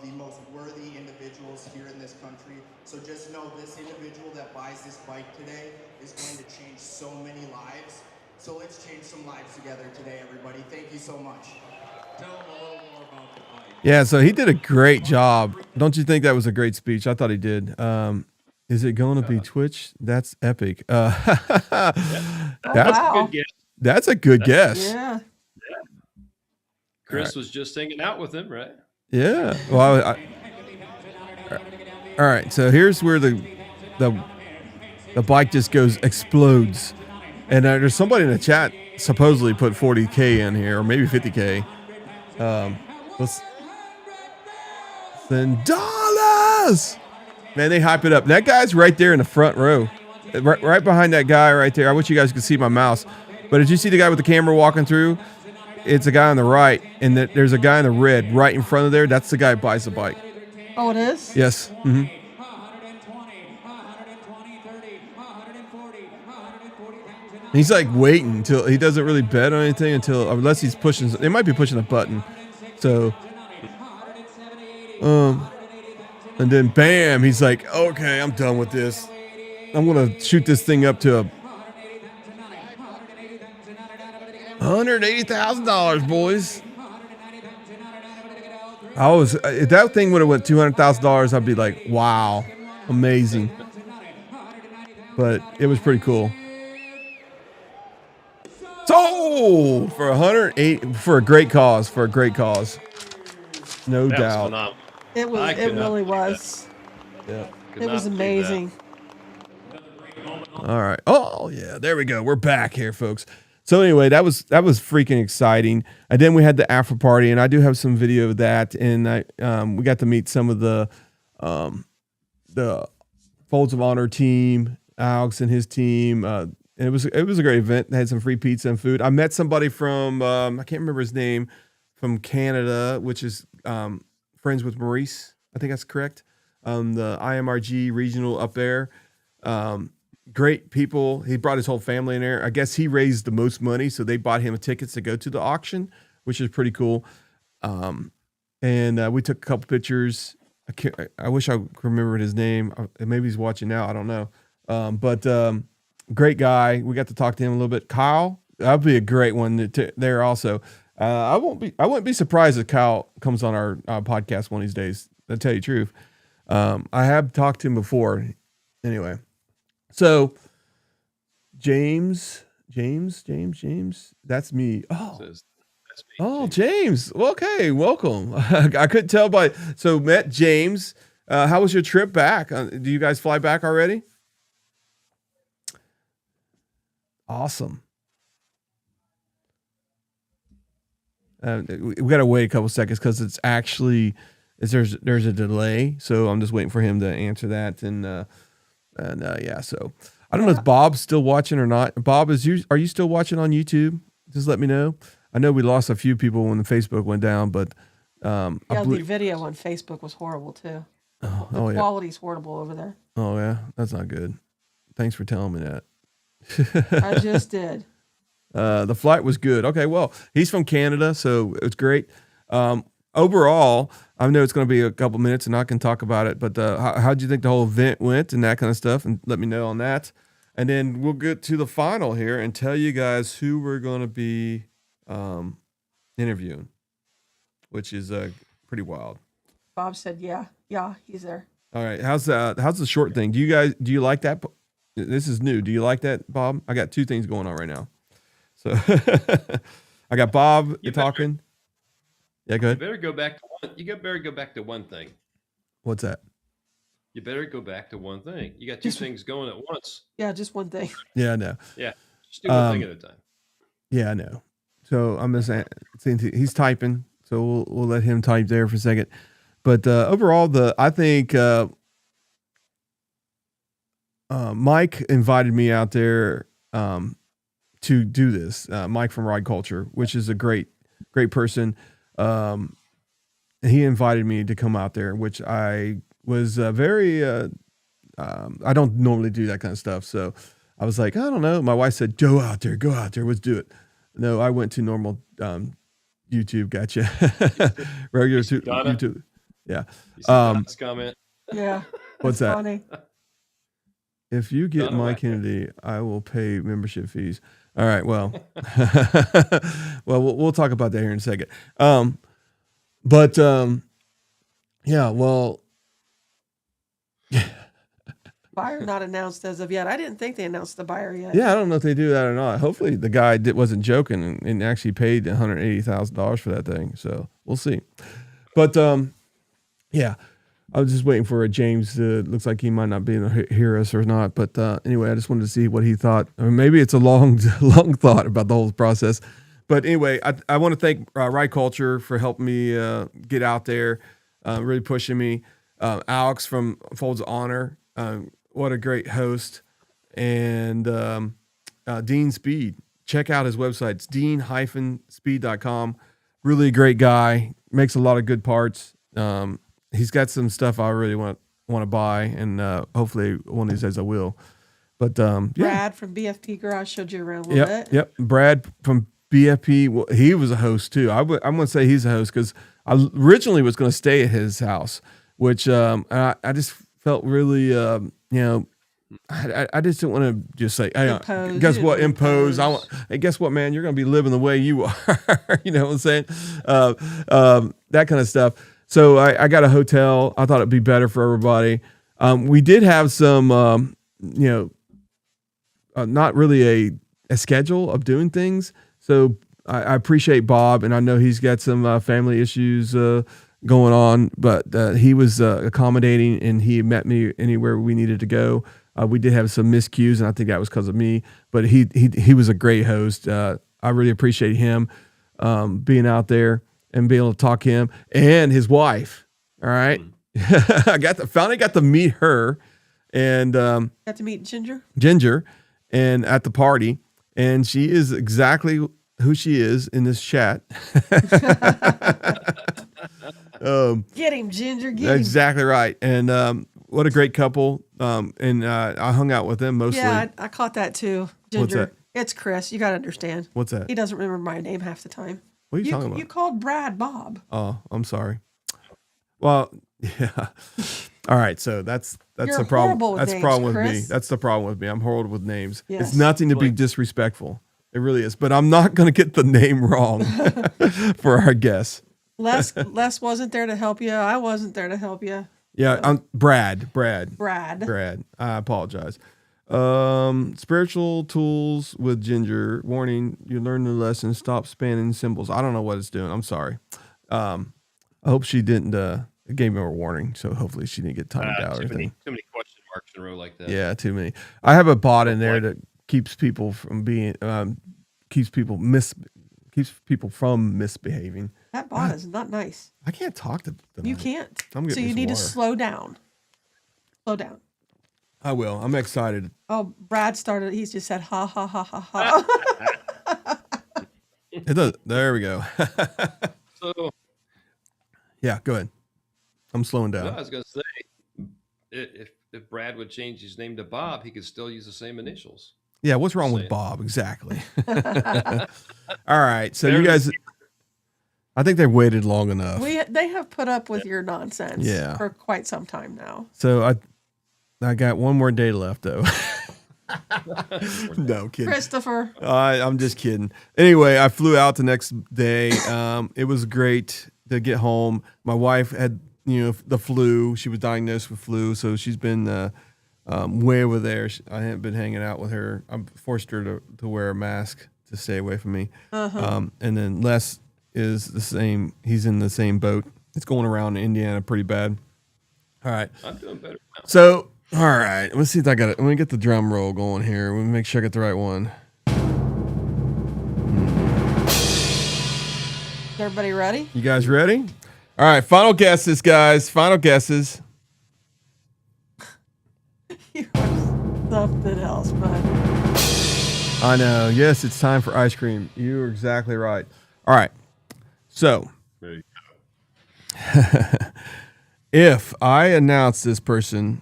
the most worthy individuals here in this country. So just know this individual that buys this bike today is going to change so many lives. So let's change some lives together today, everybody. Thank you so much. Tell them a little more about the bike. Yeah, so he did a great job. Don't you think that was a great speech? I thought he did. Is it going to be Twitch? That's epic. That's wow. Good guess. that's a good guess. Yeah. Chris was just hanging out with him, right? Yeah. Well, all right. So here's where the bike just explodes, and there's somebody in the chat supposedly put 40K in here, or maybe 50K. Let's send dollars. Man, they hype it up. That guy's right there in the front row, right behind that guy right there. I wish you guys could see my mouse, but did you see the guy with the camera walking through? It's a guy on the right, and there's a guy in the red right in front of there. That's the guy who buys the bike. Oh, it is? Yes. Mm-hmm. He's like waiting until he doesn't really bet on anything unless he's pushing. They might be pushing a button. So, and then bam, he's like, okay, I'm done with this. I'm gonna shoot this thing up to $180,000, boys. If that thing would have went $200,000, I'd be like, wow, amazing. But it was pretty cool. Sold for 108 for a great cause. No That was doubt. phenomenal. It was. I It could not really do was. Yeah. Could It was not do that. amazing. All right. Oh yeah, there we go. We're back here, folks. So anyway, that was freaking exciting. And then we had the after party, and I do have some video of that. And we got to meet some of the Folds of Honor team, Alex and his team. And it was a great event. They had some free pizza and food. I met somebody from I can't remember his name, from Canada, which is friends with Maurice. I think that's correct. The IMRG regional up there. Great people. He brought his whole family in there. I guess he raised the most money, so they bought him tickets to go to the auction, which is pretty cool. And we took a couple pictures. I wish I could remember his name. Maybe he's watching now. I don't know. But great guy. We got to talk to him a little bit. Kyle, that'd be a great one there also. I wouldn't be surprised if Kyle comes on our podcast one of these days. To tell you the truth. I have talked to him before. Anyway. So, James, that's me. Oh, That's me, oh, James. Okay, welcome. I couldn't tell so met James. How was your trip back? Do you guys fly back already? Awesome. We got to wait a couple seconds because it's actually there's a delay. So I'm just waiting for him to answer that yeah, so I don't know if Bob's still watching or not. Bob, are you still watching on YouTube? Just let me know. I know we lost a few people when the Facebook went down, but the video on Facebook was horrible too. The quality's horrible over there. Oh yeah, that's not good. Thanks for telling me that. I just did. The flight was good. Okay, well, he's from Canada, so it's great. Overall, I know it's going to be a couple minutes and I can talk about it, but how do you think the whole event went and that kind of stuff? And let me know on that. And then we'll get to the final here and tell you guys who we're going to be interviewing, which is pretty wild. Bob said, yeah, he's there. All right. How's the short thing? Do you like that? This is new. Do you like that, Bob? I got two things going on right now. So I got Bob talking. Yeah, go ahead. You better go back to one thing. What's that? You better go back to one thing. You got two things going at once. Yeah, just one thing. Yeah, I know. Yeah, just do one thing at a time. Yeah, I know. So I'm just saying he's typing, so we'll let him type there for a second. But overall, I think Mike invited me out there to do this. Mike from Ride Culture, which is a great person. He invited me to come out there, which I was very, I don't normally do that kind of stuff. So I was like, I don't know. My wife said, go out there, let's do it. No, I went to normal YouTube. Gotcha. Regular YouTube. Yeah. You see Donna's comment? Yeah. What's that's that? Funny. If you get Donna Mike Wacker. Kennedy, I will pay membership fees. All right. Well, well, we'll talk about that here in a second. But yeah. Well, Buyer not announced as of yet. I didn't think they announced the buyer yet. yeah. I don't know if they do that or not. Hopefully, the guy wasn't joking and actually paid $180,000 for that thing. So we'll see. But yeah. I was just waiting for James. Looks like he might not be able to hear us or not. But anyway, I just wanted to see what he thought. Or maybe it's a long thought about the whole process. But anyway, I want to thank Ride Culture for helping me get out there, really pushing me. Alex from Folds of Honor, what a great host. And Dean Speed. Check out his website. It's dean-speed.com. Really great guy. Makes a lot of good parts. He's got some stuff I really want to buy, and hopefully one of these days I will. But yeah. Brad from BFP Garage showed you around a little bit. Yep. Brad from BFP, well, he was a host too. I'm going to say he's a host because I originally was going to stay at his house, which I just felt really, I just didn't want to just say, hey, Impose. guess You what? didn't Impose. impose. Hey, guess what, man? You're going to be living the way you are. You know what I'm saying? That kind of stuff. So I got a hotel. I thought it'd be better for everybody. We did have some, not really a schedule of doing things. So I appreciate Bob, and I know he's got some family issues going on, but he was accommodating, and he met me anywhere we needed to go. We did have some miscues, and I think that was because of me, but he was a great host. I really appreciate him being out there and being able to talk to him and his wife. All right. I finally got to meet her and Got to meet Ginger and at the party. And she is exactly who she is in this chat. Get him, Ginger. Get him. Exactly right. And what a great couple. And I hung out with them mostly. Yeah, I caught that too. Ginger. What's that? It's Chris. You got to understand. What's that? He doesn't remember my name half the time. What are you talking about? You called Brad Bob. Oh, I'm sorry. Well, yeah. All right. So that's You're the problem. horrible with That's the names, problem with me. Chris. That's the problem with me. I'm horrible with names. Yes. It's nothing to be disrespectful. It really is. But I'm not going to get the name wrong for our guests. Les wasn't there to help you. I wasn't there to help you. Yeah. I'm Brad. Brad. I apologize. Spiritual tools with Ginger. Warning, you learn the lesson. Stop spamming symbols. I don't know what it's doing. I'm sorry. I hope she didn't, it gave me a warning. So hopefully she didn't get timed out or anything. Too many question marks in a row like that. Yeah, too many. I have a bot in there that keeps people from being, keeps people from misbehaving. That bot is not nice. I can't talk to them. You can't. I'm getting So you some need to water. slow down. Slow down. I will. I'm excited. Oh, Brad started. He's just said ha ha ha ha ha. It does. There we go. So Yeah, go ahead. I'm slowing no, I down. was going to say, if Brad would change his name to Bob, he could still use the same initials. Yeah, what's wrong with Saying. Bob? Exactly. All right. So you guys, I think they've waited long enough. They have put up with your nonsense Yeah. for quite some time now. So I got one more day left, though. No kidding. Christopher. I'm just kidding. Anyway, I flew out the next day. It was great to get home. My wife had, the flu. She was diagnosed with flu, so she's been way over there. I haven't been hanging out with her. I forced her to wear a mask to stay away from me. And then Les is the same. He's in the same boat. It's going around Indiana pretty bad. All right. I'm doing better now. So, all right. Let's see if I got it. Let me get the drum roll going here. Let me make sure I get the right one. Is everybody ready? You guys ready? All right. Final guesses, guys. Final guesses. You are something else, bud. I know. Yes, it's time for ice cream. You're exactly right. All right. So, There you if I announce this person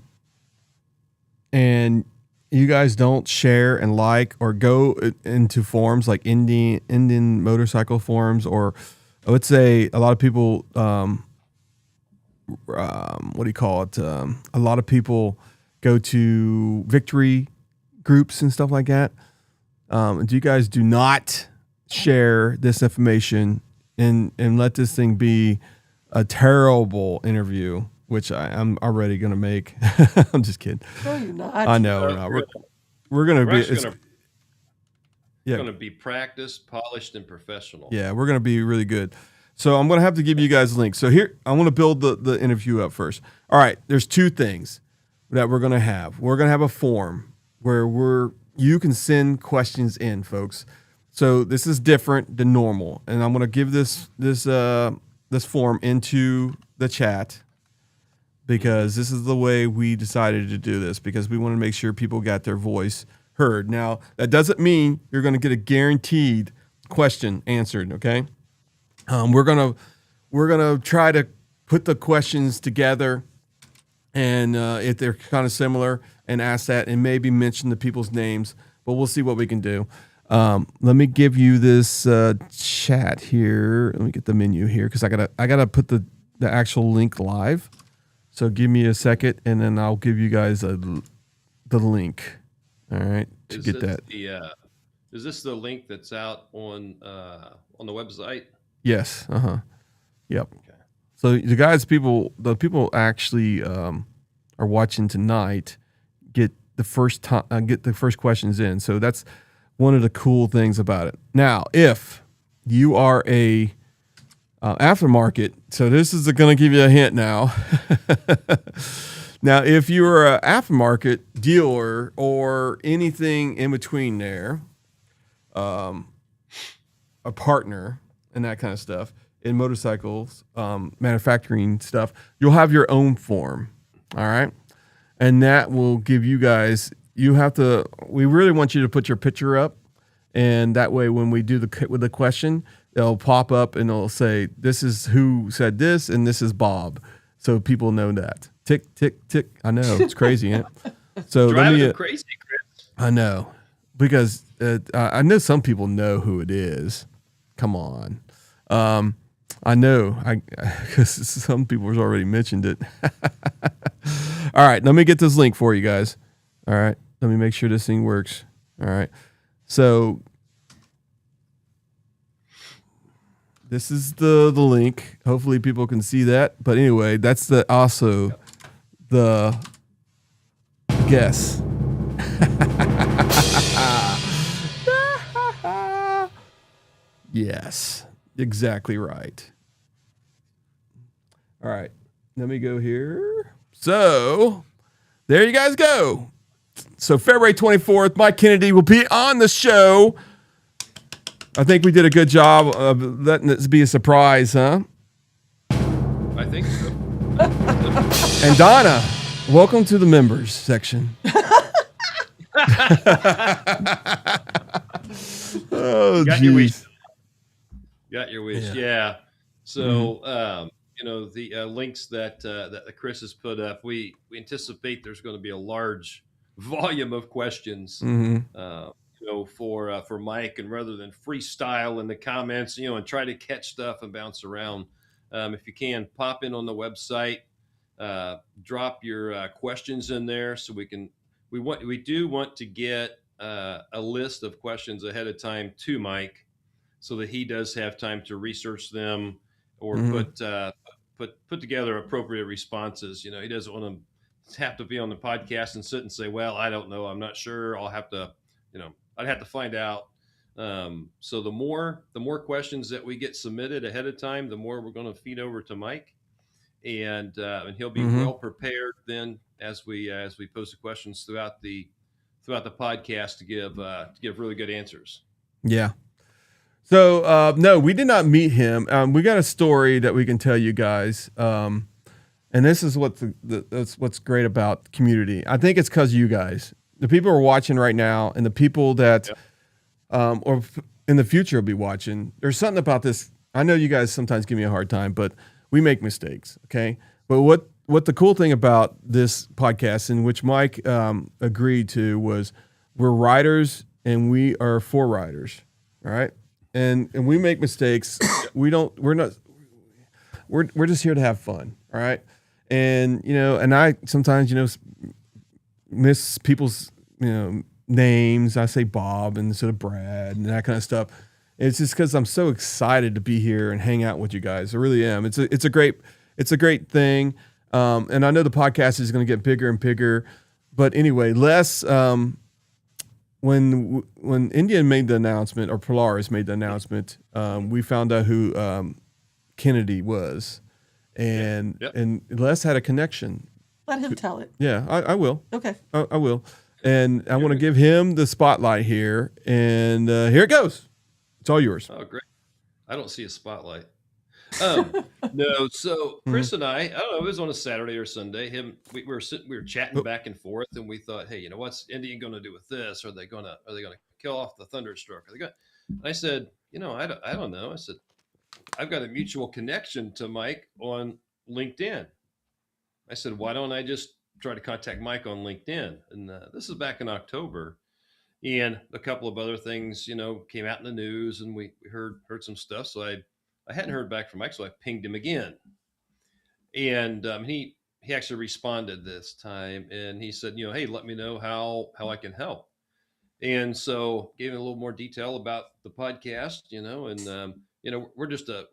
and you guys don't share and like or go into forums like Indian motorcycle forums, or I would say a lot of people, what do you call it? A lot of people go to victory groups and stuff like that. Do you guys do not share this information and let this thing be a terrible interview, which I'm already going to make. I'm just kidding. No, you're not. I know. No, we're going to be. It's going to be practiced, polished, and professional. Yeah, we're going to be really good. So I'm going to have to give you guys links. So here, I want to build the interview up first. All right, there's two things that we're going to have. We're going to have a form where you can send questions in, folks. So this is different than normal, and I'm going to give this form into the chat because this is the way we decided to do this, because we want to make sure people got their voice heard. Now, that doesn't mean you're going to get a guaranteed question answered, okay? We're gonna try to put the questions together, and if they're kind of similar, and ask that, and maybe mention the people's names. But we'll see what we can do. Let me give you this chat here. Let me get the menu here because I gotta put the actual link live. So give me a second, and then I'll give you guys the link. All right, to get that. Is this the link that's out on the website? Yes. Yep. Okay. So the people actually are watching tonight get the first questions in. So that's one of the cool things about it. Now, if you are a aftermarket, so this is going to give you a hint now. Now, if you're an aftermarket dealer or anything in between there, a partner and that kind of stuff in motorcycles, manufacturing stuff, you'll have your own form. All right. And that will give you guys, we really want you to put your picture up. And that way, when we do the question, it'll pop up and it'll say, this is who said this, and this is Bob. So people know that. Tick, tick, tick. I know. It's crazy. Ain't it? So Driving them crazy, Chris. I know. Because I know some people know who it is. Come on. I know, because some people have already mentioned it. All right, let me get this link for you guys. All right, let me make sure this thing works. All right, so this is the link. Hopefully people can see that. But anyway, that's also the guess. Yes, exactly right. All right, let me go here. So there you guys go. So February 24th, Mike Kennedy will be on the show. I think we did a good job of letting this be a surprise, huh? I think so. And Donna, welcome to the members section. Oh, geez. Got your wish. Yeah. So, the links that Chris has put up, we anticipate there's going to be a large volume of questions, for Mike, and rather than freestyle in the comments, and try to catch stuff and bounce around, if you can pop in on the website, drop your questions in there so we do want to get a list of questions ahead of time to Mike, so that he does have time to research them or put together appropriate responses. He doesn't want to have to be on the podcast and sit and say, well, I don't know, I'm not sure, I'll have to, I'd have to find out. So the more questions that we get submitted ahead of time, the more we're going to feed over to Mike, and he'll be well prepared then as we post the questions throughout the podcast to give really good answers. Yeah. So, no, we did not meet him. We got a story that we can tell you guys. And this is that's what's great about community. I think it's because you guys, the people who are watching right now, and the people that, or in the future will be watching. There's something about this. I know you guys sometimes give me a hard time, but we make mistakes. Okay. But what the cool thing about this podcast, in which Mike agreed to, was we're riders and we are for riders, all right? And we make mistakes. We're just here to have fun, all right? And and I sometimes miss people's names. I say Bob instead of Brad and that kind of stuff. It's just because I'm so excited to be here and hang out with you guys. I really am. It's a great thing. And I know the podcast is going to get bigger and bigger. But anyway, Les, when Indian made the announcement, or Polaris made the announcement, we found out who Kennedy was, and Les had a connection. Let him tell it. Yeah, I will. Okay. I will. And I want to give him the spotlight here. And here it goes. It's all yours. Oh, great. I don't see a spotlight. No, so Chris and I don't know, it was on a Saturday or Sunday. We were chatting back and forth, and we thought, hey, what's Indian going to do with this? Are they going to kill off the Thunderstroke? Are they going? And I said, I don't know. I said, I've got a mutual connection to Mike on LinkedIn. I said, why don't I just try to contact Mike on LinkedIn? And this is back in October. And a couple of other things, came out in the news, and we heard some stuff. So I hadn't heard back from Mike, so I pinged him again. And he actually responded this time, and he said, hey, let me know how I can help. And so gave him a little more detail about the podcast, and we're just a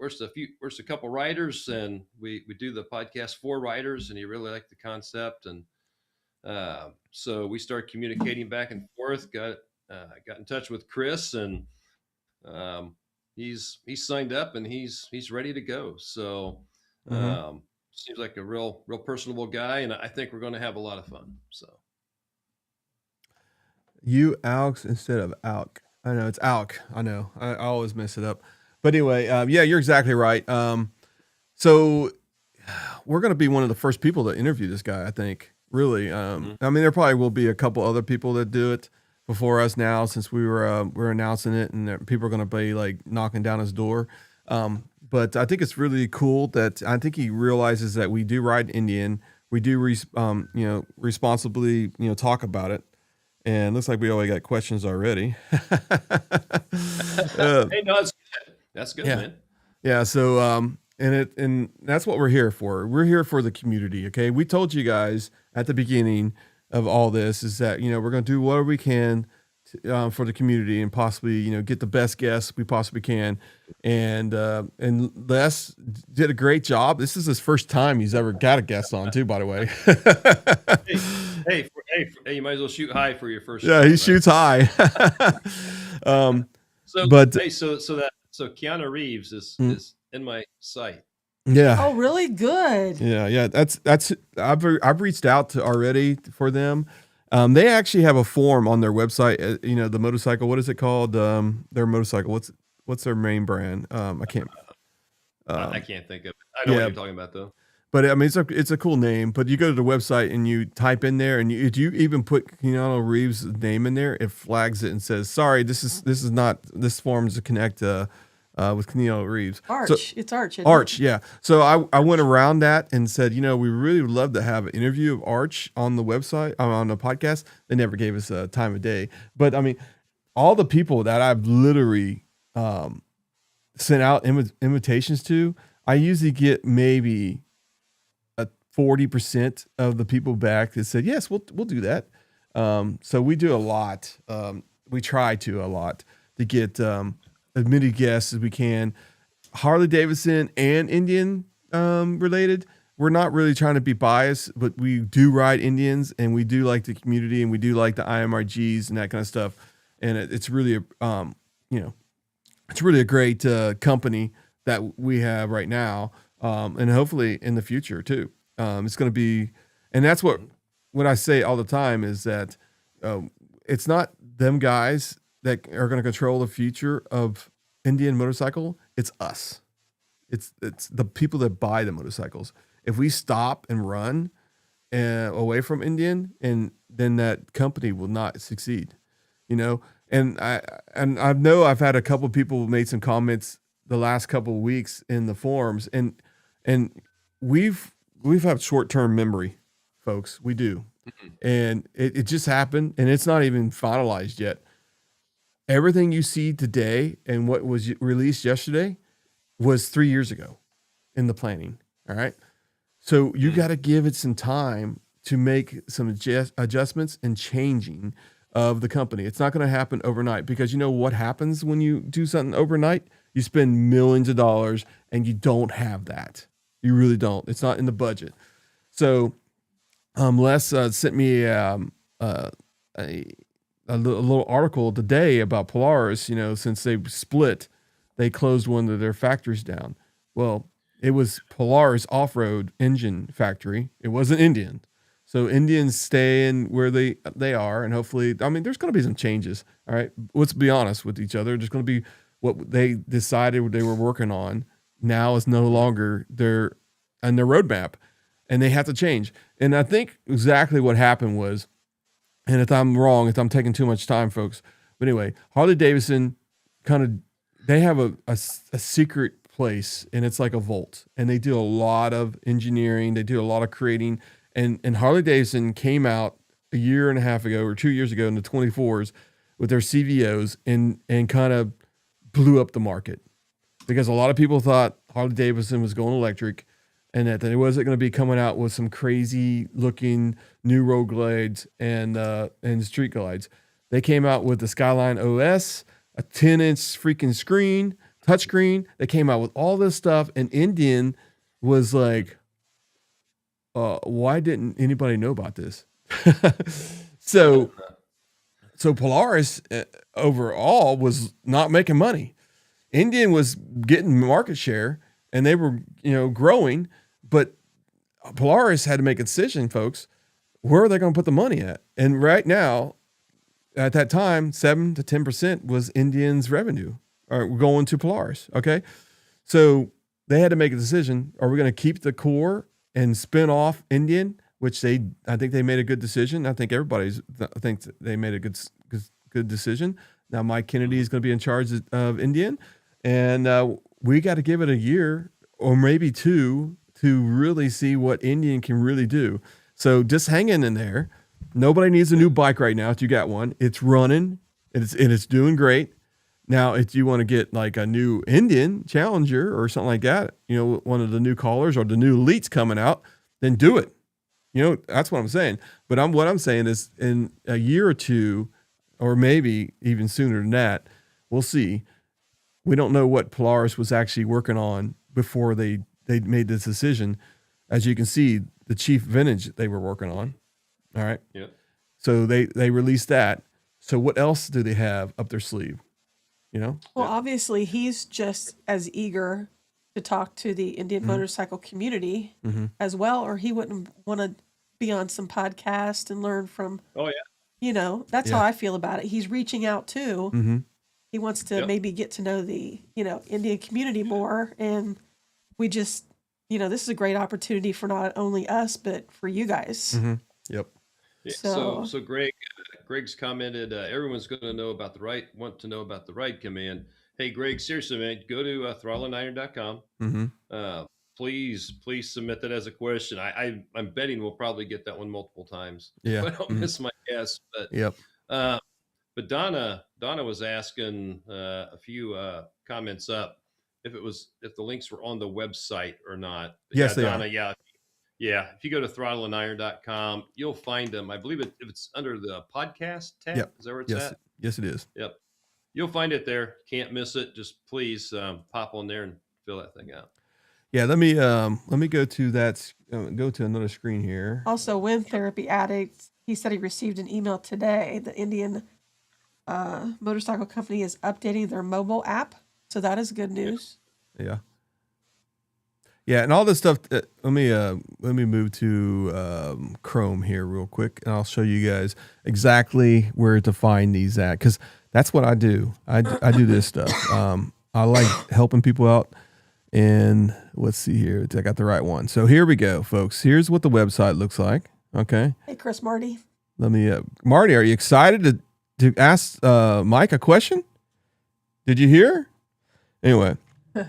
couple writers, and we do the podcast for writers, and he really liked the concept. And so we started communicating back and forth, got in touch with Chris, and he's signed up, and he's ready to go. So seems like a real personable guy, and I think we're going to have a lot of fun. So you Alex instead of Alk. I know it's Alk. I know. I always mess it up. But anyway, yeah, you're exactly right. So we're going to be one of the first people to interview this guy, I think. Really. I mean, there probably will be a couple other people that do it before us now, since we're announcing it, and people are going to be like knocking down his door. But I think it's really cool that I think he realizes that we do ride Indian. We do, responsibly, talk about it. And looks like we already got questions already. Hey, no, that's good, man. Yeah. So, and that's what we're here for. We're here for the community. Okay. We told you guys at the beginning of all this is that, we're going to do whatever we can for the community, and possibly, get the best guests we possibly can. And Les did a great job. This is his first time he's ever got a guest on too, by the way. Hey, you might as well shoot high for your first. Yeah, he shoots high. So Keanu Reeves is in my sight. Yeah. Oh, really? Good. Yeah. That's I've reached out to already for them. They actually have a form on their website. The motorcycle. What is it called? Their motorcycle. What's their main brand? I can't think of it. I know what you're talking about though. But I mean, it's a cool name. But you go to the website and you type in there, and if you even put Keanu Reeves' name in there, it flags it and says, "Sorry, this is not this form to connect with Keanu Reeves." Arch, so, it's Arch. Arch, yeah. So I went around that and said, we really would love to have an interview of Arch on the website, on the podcast. They never gave us a time of day, but I mean, all the people that I've literally sent out invitations to, I usually get maybe 40% of the people back that said, yes, we'll do that. So we do a lot. We try to a lot to get as many guests as we can. Harley Davidson and Indian related. We're not really trying to be biased, but we do ride Indians, and we do like the community, and we do like the IMRGs and that kind of stuff. And it's really, it's really a great company that we have right now, and hopefully in the future too. It's going to be, and that's what I say all the time is that it's not them guys that are going to control the future of Indian motorcycle. It's us. It's the people that buy the motorcycles. If we stop and run away from Indian, and then that company will not succeed, And I know I've had a couple of people who made some comments the last couple of weeks in the forums, and we've we've had short-term memory, folks. We do. And it just happened, and it's not even finalized yet. Everything you see today and what was released yesterday was 3 years ago in the planning. All right. So you got to give it some time to make some adjustments and changing of the company. It's not going to happen overnight, because you know what happens when you do something overnight? You spend millions of dollars and you don't have that. You really don't. It's not in the budget. So Les sent me a little article today about Polaris. You know, since they split, they closed one of their factories down. Well, it was Polaris off-road engine factory. It wasn't Indian. So Indians staying where they are, and hopefully, I mean, there's going to be some changes. All right, let's be honest with each other. There's going to be what they decided they were working on now is no longer their roadmap, and they have to change. And I think exactly what happened was, and if I'm wrong, if I'm taking too much time, folks, but anyway, Harley Davidson they have a secret place, and it's like a vault, and they do a lot of engineering. They do a lot of creating, and Harley Davidson came out a year and a half ago or 2 years ago in the 24s with their CVOs and kind of blew up the market, because a lot of people thought Harley Davidson was going electric, and that it wasn't going to be coming out with some crazy looking new road glides and street glides. They came out with the Skyline OS, a 10-inch freaking screen, touchscreen. They came out with all this stuff, and Indian was like, why didn't anybody know about this? So Polaris overall was not making money. Indian was getting market share, and they were, growing, but Polaris had to make a decision, folks. Where are they going to put the money at? And right now, at that time, 7 to 10% was Indian's revenue going to Polaris. Okay. So they had to make a decision. Are we going to keep the core and spin off Indian, which I think they made a good decision. I think I think they made a good decision. Now Mike Kennedy is going to be in charge of Indian, and we got to give it a year or maybe two to really see what Indian can really do. So just hang in there. Nobody needs a new bike right now. If you got one, it's running and it's doing great. Now, if you want to get like a new Indian Challenger or something like that, one of the new Callers or the new Elites coming out, then do it. That's what I'm saying. But what I'm saying is, in a year or two, or maybe even sooner than that, we'll see. We don't know what Polaris was actually working on before they made this decision. As you can see, the Chief Vintage they were working on. All right. Yep. So they released that. So what else do they have up their sleeve? Well, obviously he's just as eager to talk to the Indian motorcycle community as well, or he wouldn't want to be on some podcast and learn from. Oh yeah. That's how I feel about it. He's reaching out too. Mm-hmm. He wants to maybe get to know the, Indian community more. And we just, this is a great opportunity for not only us, but for you guys. Mm-hmm. Yep. Yeah, So Greg's commented, everyone's going to know about want to know about the ride command. Hey, Greg, seriously, man, go to throttleiron.com. Mm-hmm. Please submit that as a question. I'm betting we'll probably get that one multiple times. Yeah. I don't miss my guess. But Yep. But Donna was asking a few comments up if the links were on the website or not. But Yes, they Donna, are. Yeah. If you go to throttleiron.com, you'll find them. I believe if it's under the podcast tab. Yep. Is that where it's at? Yes, it is. Yep. You'll find it there. Can't miss it. Just please pop on there and fill that thing out. Yeah. Let me go to that. Go to another screen here. also, Wind Therapy Addict, he said he received an email today. The Indian motorcycle company is updating their mobile app. So that is good news. Yeah. Yeah, and all this stuff. Let me move to Chrome here real quick, and I'll show you guys exactly where to find these at, because that's what I do. I do this stuff. I like helping people out, and let's see here. I got the right one. So here we go, folks. Here's what the website looks like. Okay. Hey, Chris Marty. Let me, Marty, are you excited to ask Mike a question? Did you hear? Anyway. All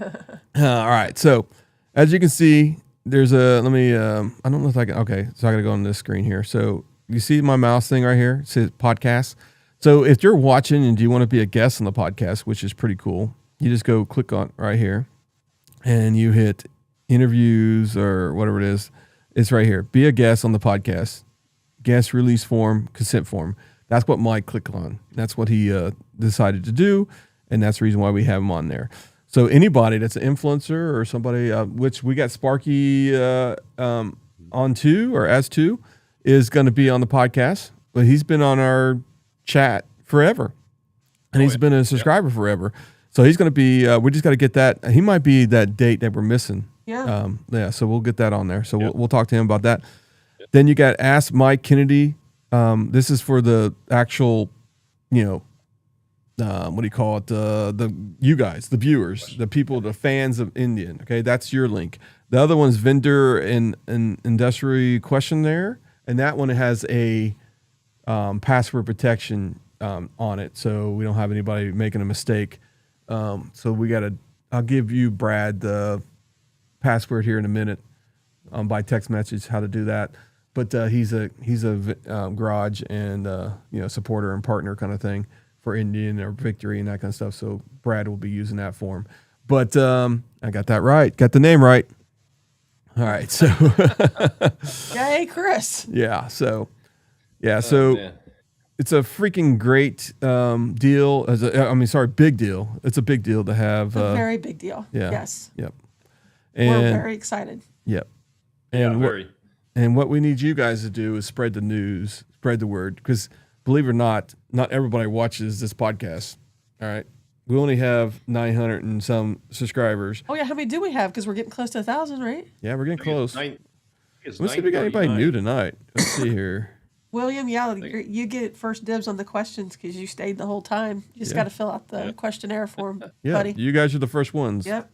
right. So, as you can see, there's a, let me, I don't know if I can, okay, so I got to go on this screen here. So you see my mouse thing right here? It says podcast. So if you're watching and you want to be a guest on the podcast, which is pretty cool, you just go click on right here and you hit interviews or whatever it is. It's right here. Be a guest on the podcast. Guest release form, consent form. That's what Mike clicked on. That's what he decided to do. And that's the reason why we have him on there. So anybody that's an influencer or somebody, which we got Sparky on too, or as two, is going to be on the podcast. But he's been on our chat forever. And he's been a subscriber forever. So he's going to be, we just got to get that. He might be that date that we're missing. Yeah. So we'll get that on there. So we'll talk to him about that. Then you got Ask Mike Kennedy. This is for the actual, what do you call it? You guys, the viewers, the people, the fans of Indian. Okay, that's your link. The other one's vendor and industry question there, and that one has a password protection on it, so we don't have anybody making a mistake. So we got to. I'll give you, Brad, the password here in a minute by text message how to do that. But he's a garage and supporter and partner kind of thing for Indian or Victory and that kind of stuff. So Brad will be using that for him. But I got that right. Got the name right. All right. So Yay, Chris. yeah. So it's a freaking great deal. Big deal. It's a big deal to have. A very big deal. Yeah. Yes. Yep. We're very excited. Yep. And And what we need you guys to do is spread the news, spread the word, because believe it or not everybody watches this podcast. All right. We only have 900 and some subscribers. Oh, yeah. How many do we have? Because we're getting close to 1,000, right? Yeah, we're getting close. Let's see if we got anybody new tonight. Let's see here. William, you get first dibs on the questions because you stayed the whole time. You just got to fill out the questionnaire form, buddy. You guys are the first ones. Yep.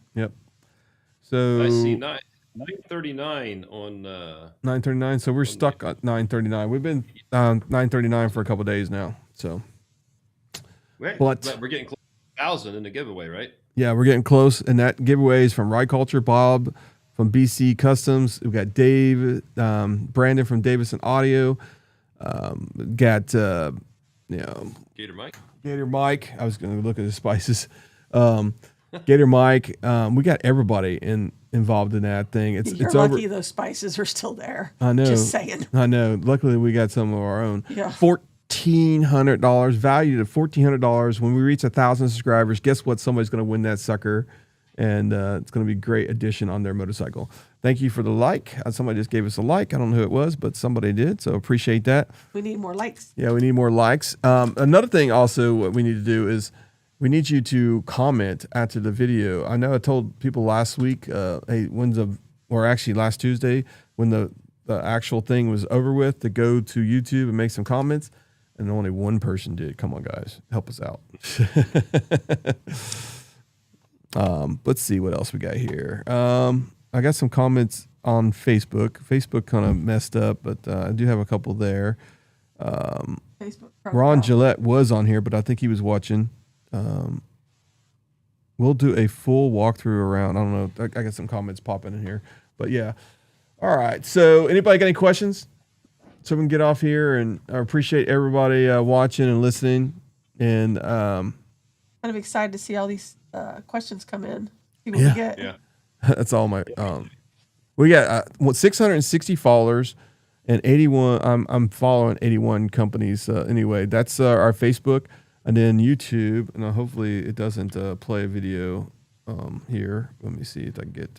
So I see 939 on 939. So we're stuck at 939. We've been 939 for a couple of days now. So, but we're getting close to 1,000 in the giveaway, right? Yeah, we're getting close, and that giveaway is from Ride Culture, Bob from BC Customs. We've got Dave, Brandon from Davison Audio. Got Gator Mike. Gator Mike. I was going to look at the spices. Gator Mike. We got everybody involved in that thing. You're it's lucky over. those spices are still there. I know. Just saying. I know. Luckily, we got some of our own. Yeah. $1,400, valued at $1,400. When we reach 1,000 subscribers, guess what? Somebody's going to win that sucker, and it's going to be a great addition on their motorcycle. Thank you for the like. Somebody just gave us a like. I don't know who it was, but somebody did, so appreciate that. We need more likes. Yeah, we need more likes. Another thing also what we need to do is we need you to comment after the video. I know I told people last week, last Tuesday, when the actual thing was over with, to go to YouTube and make some comments, and only one person did. Come on, guys, help us out. Let's see what else we got here. I got some comments on Facebook. Facebook kind of messed up, but I do have a couple there. Facebook Ron Gillette was on here, but I think he was watching. We'll do a full walkthrough around. I don't know. I got some comments popping in here, but yeah. All right. So anybody got any questions? So we can get off here, and I appreciate everybody watching and listening. And kind of excited to see all these questions come in. See what we get. Yeah. That's all my. We got 660 followers and 81. I'm following 81 companies. Anyway, that's our Facebook, and then YouTube. And hopefully it doesn't play a video here. Let me see if I can get.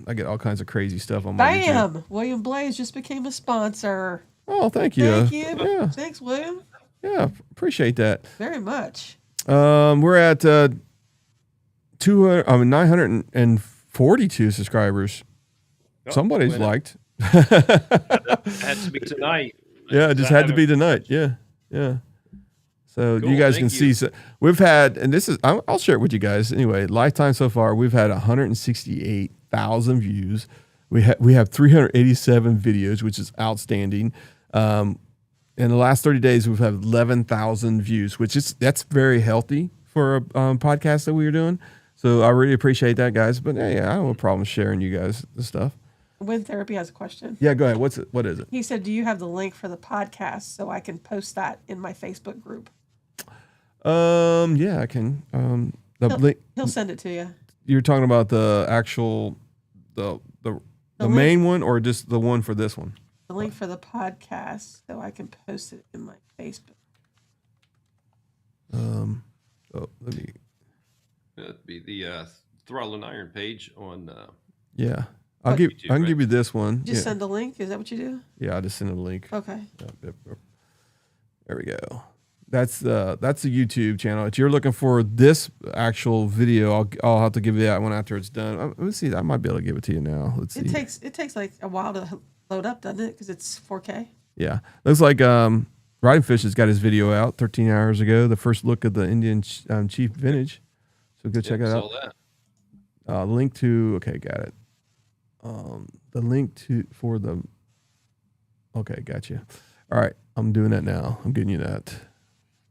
I get all kinds of crazy stuff on my YouTube. Bam! William Blaze just became a sponsor. Oh, thank you. Thank you. Yeah. Thanks, William. Yeah, appreciate that. Very much. We're at 942 subscribers. Somebody's liked. Had to be tonight. Yeah, it just had to be tonight. Yeah. So Cool, you guys thank can see. So we've had, and this is, I'll share it with you guys anyway. Lifetime so far, we've had 168,000 views. We have 387 videos, which is outstanding. In the last 30 days, we've had 11,000 views, that's very healthy for a podcast that we were doing. So I really appreciate that, guys. But hey, I don't have a problem sharing you guys the stuff. Wind Therapy has a question. Yeah, go ahead. What is it? He said, "Do you have the link for the podcast so I can post that in my Facebook group?" Yeah, I can. He'll send it to you. You're talking about the actual the main one, or just the one for this one? The link for the podcast so I can post it in my Facebook. Let me. That'd be the Throttle Iron page on. Yeah, What? I YouTube, can right? give you this one. Just Yeah. send the link. Is that what you do? Yeah, I just sent a link. Okay. Yep. There we go. That's the YouTube channel. If you're looking for this actual video, I'll have to give you that one after it's done. Let's see. I might be able to give it to you now. Let's see. It takes like a while to load up, doesn't it? Because it's 4K. Yeah, looks like Riding Fish has got his video out 13 hours ago. The first look of the Indian Chief Vintage. So go check that out. Saw that. Link to. Okay, got it. The link for the. Okay, gotcha. All right, I'm doing that now. I'm getting you that.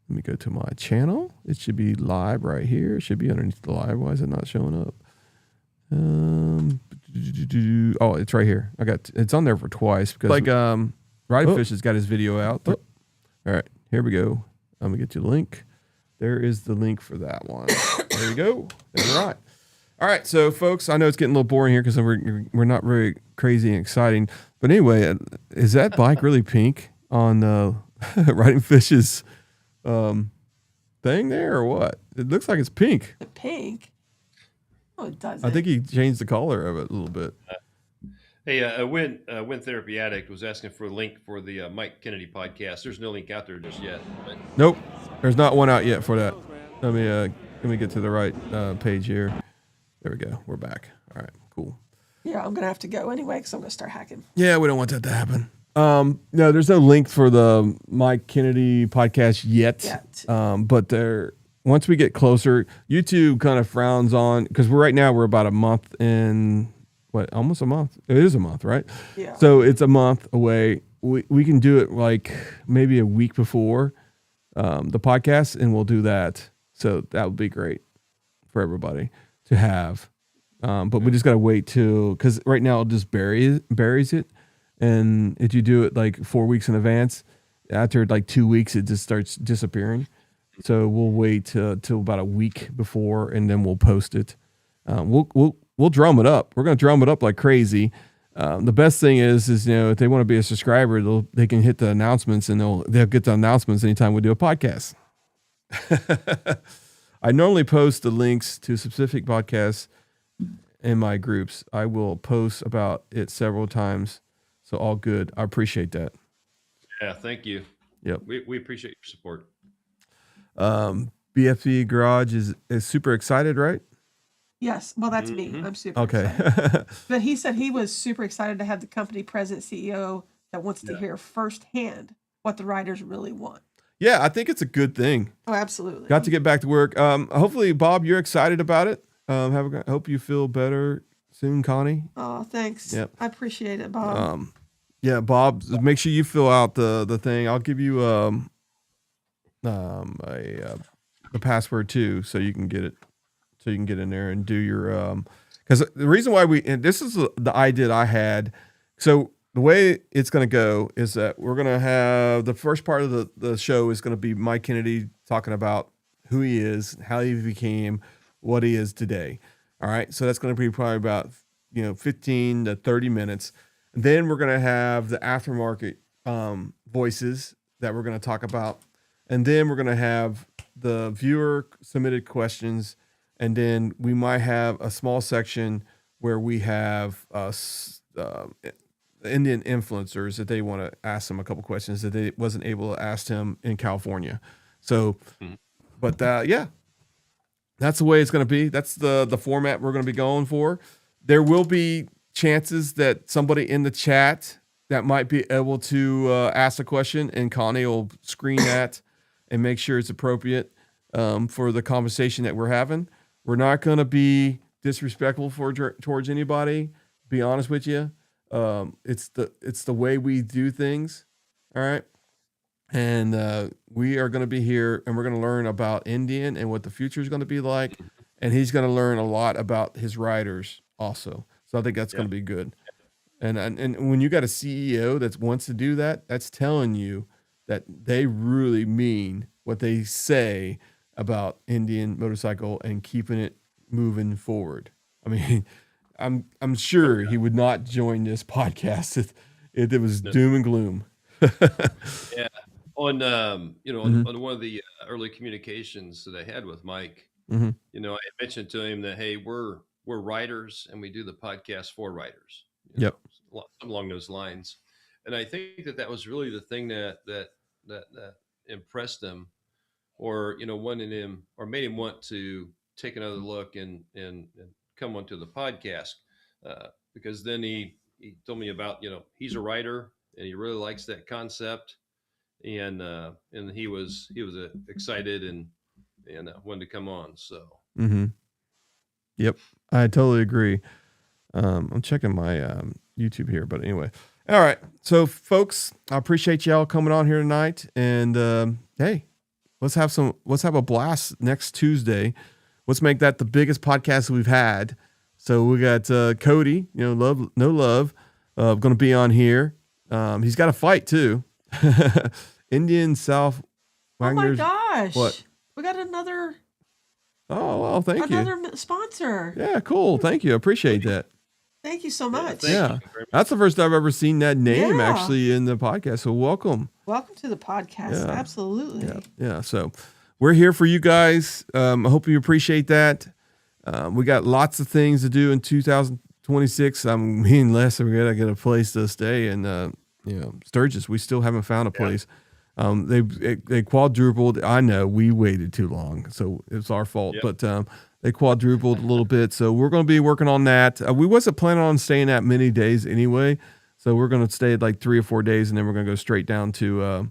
Let me go to my channel. It should be live right here. It should be underneath the live. Why is it not showing up? Oh, it's right here. It's on there for twice because Riding Fish has got his video out. All right, here we go. I'm gonna get you the link. There is the link for that one. There you go. That's right. All right, so folks, I know it's getting a little boring here because we're not very crazy and exciting. But anyway, is that bike really pink on Riding Fish's thing there or what? It looks like it's pink. The pink. Oh, it does. I think he changed the color of it a little bit. Hey, a Wind Therapy Addict was asking for a link for the Mike Kennedy podcast. There's no link out there just yet. But Nope, there's not one out yet for that. Let me get to the right page here. There we go. We're back. All right, cool. Yeah, I'm gonna have to go anyway because I'm gonna start hacking. Yeah, we don't want that to happen. No, there's no link for the Mike Kennedy podcast yet. But once we get closer, YouTube kind of frowns on because right now we're about a month in. What? Almost a month. It is a month, right? Yeah. So it's a month away. We can do it like maybe a week before the podcast, and we'll do that. So that would be great for everybody to have. But we just got to wait because right now it just buries it. And if you do it like 4 weeks in advance, after like 2 weeks, it just starts disappearing. So we'll wait till about a week before, and then we'll post it. We'll drum it up. We're going to drum it up like crazy. The best thing is if they want to be a subscriber, they can hit the announcements, and they'll get the announcements anytime we do a podcast. I normally post the links to specific podcasts in my groups. I will post about it several times. So all good. I appreciate that. yeah, thank you. Yep. We appreciate your support. BFP Garage is super excited, right? Yes. Well, that's me. I'm super Okay. excited. But he said he was super excited to have the company president CEO that wants to hear firsthand what the riders really want. Yeah, I think it's a good thing. Oh, absolutely. Got to get back to work. Hopefully, Bob, you're excited about it. Hope you feel better soon, Connie. Oh, thanks. Yep. I appreciate it, Bob. Yeah, Bob, make sure you fill out the thing. I'll give you the password too, so you can get it. So you can get in there and do your because the reason why and this is the idea I had. So the way it's going to go is that we're going to have the first part of the show is going to be Mike Kennedy talking about who he is, how he became what he is today. All right. So that's going to be probably about 15 to 30 minutes. And then we're going to have the aftermarket voices that we're going to talk about. And then we're going to have the viewer submitted questions. And then we might have a small section where we have Indian influencers that they want to ask them a couple questions that they wasn't able to ask him in California. So, but yeah, that's the way it's going to be. That's the format we're going to be going for. There will be chances that somebody in the chat that might be able to ask a question, and Connie will screen that and make sure it's appropriate for the conversation that we're having. We're not going to be disrespectful towards anybody. Be honest with you. It's the way we do things. All right. And we are going to be here, and we're going to learn about Indian and what the future is going to be like. and he's going to learn a lot about his riders also. So I think that's going to be good. And when you got a CEO that wants to do that, that's telling you that they really mean what they say about Indian motorcycle and keeping it moving forward. I mean, I'm sure he would not join this podcast if it was doom and gloom. Yeah. On on one of the early communications that I had with Mike, I mentioned to him that, hey, we're writers and we do the podcast for writers. Yep. Something along those lines. And I think that was really the thing that impressed him, or wanted him, or made him want to take another look and come onto the podcast, because then he told me about he's a writer and he really likes that concept, and he was excited and wanted to come on. So Yep, I totally agree. I'm checking my YouTube here, but anyway. All right. So folks, I appreciate y'all coming on here tonight, and hey, let's have a blast next Tuesday. Let's make that the biggest podcast we've had. So we got Cody, Love No Love, going to be on here. He's got a fight too. Indian South Wagner's. Oh my gosh. What? We got another Oh, well, thank you. another sponsor. Yeah, cool. Thank you. I appreciate that. Thank you so much. thank Yeah. you very much. That's the first I've ever seen that name Yeah. actually in the podcast. So welcome. Welcome to the podcast. Yeah. Absolutely. Yeah. So we're here for you guys. I hope you appreciate that. We got lots of things to do in 2026. Me and Les are gonna get a place to stay, and Sturgis. We still haven't found a place. They quadrupled. I know we waited too long, so it's our fault. Yep. But they quadrupled a little bit, so we're going to be working on that. We wasn't planning on staying that many days anyway, so we're going to stay like 3 or 4 days, and then we're going to go straight down to.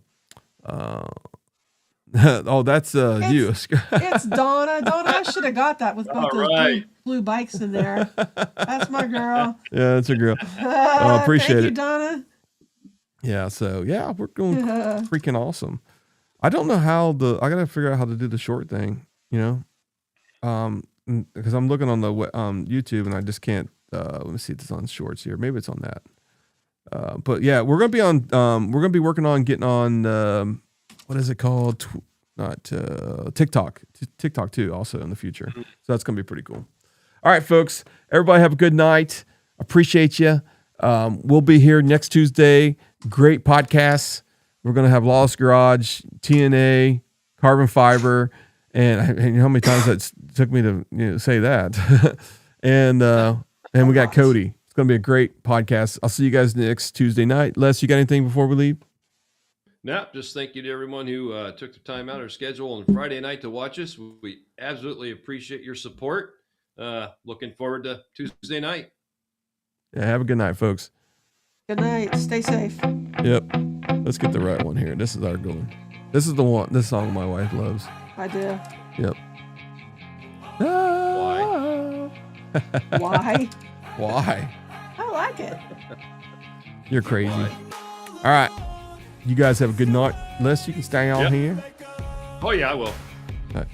Oh, that's you. It's Donna. Donna, I should have got that with both All those right. blue bikes in there. That's my girl. Yeah, that's a girl. I appreciate Thank it. you, Donna. Yeah, so yeah, we're going freaking awesome. I don't know how I gotta figure out how to do the short thing, because I'm looking on the YouTube and I just can't. Let me see if it's on shorts here. Maybe it's on that. But yeah, we're gonna be on. We're gonna be working on getting on. What is it called? Not TikTok. TikTok too, also in the future. So that's gonna be pretty cool. All right, folks. Everybody have a good night. Appreciate you. We'll be here next Tuesday. Great podcasts. We're going to have Lawless Garage, TNA, Carbon Fiber, and you know how many times that took me to say that. and we got Cody. It's going to be a great podcast. I'll see you guys next Tuesday night. Les, you got anything before we leave? No, just thank you to everyone who took the time out of their schedule on Friday night to watch us. We absolutely appreciate your support. Looking forward to Tuesday night. Yeah, have a good night, folks. Good night. Stay safe. Yep. Let's get the right one here. This is our good one. This is the one. This song my wife loves. I do. Yep. Why? Why? Why? I like it. You're crazy. Why? All right. You guys have a good night. Les, you can stay on Yep. here. Oh, yeah, I will. All right.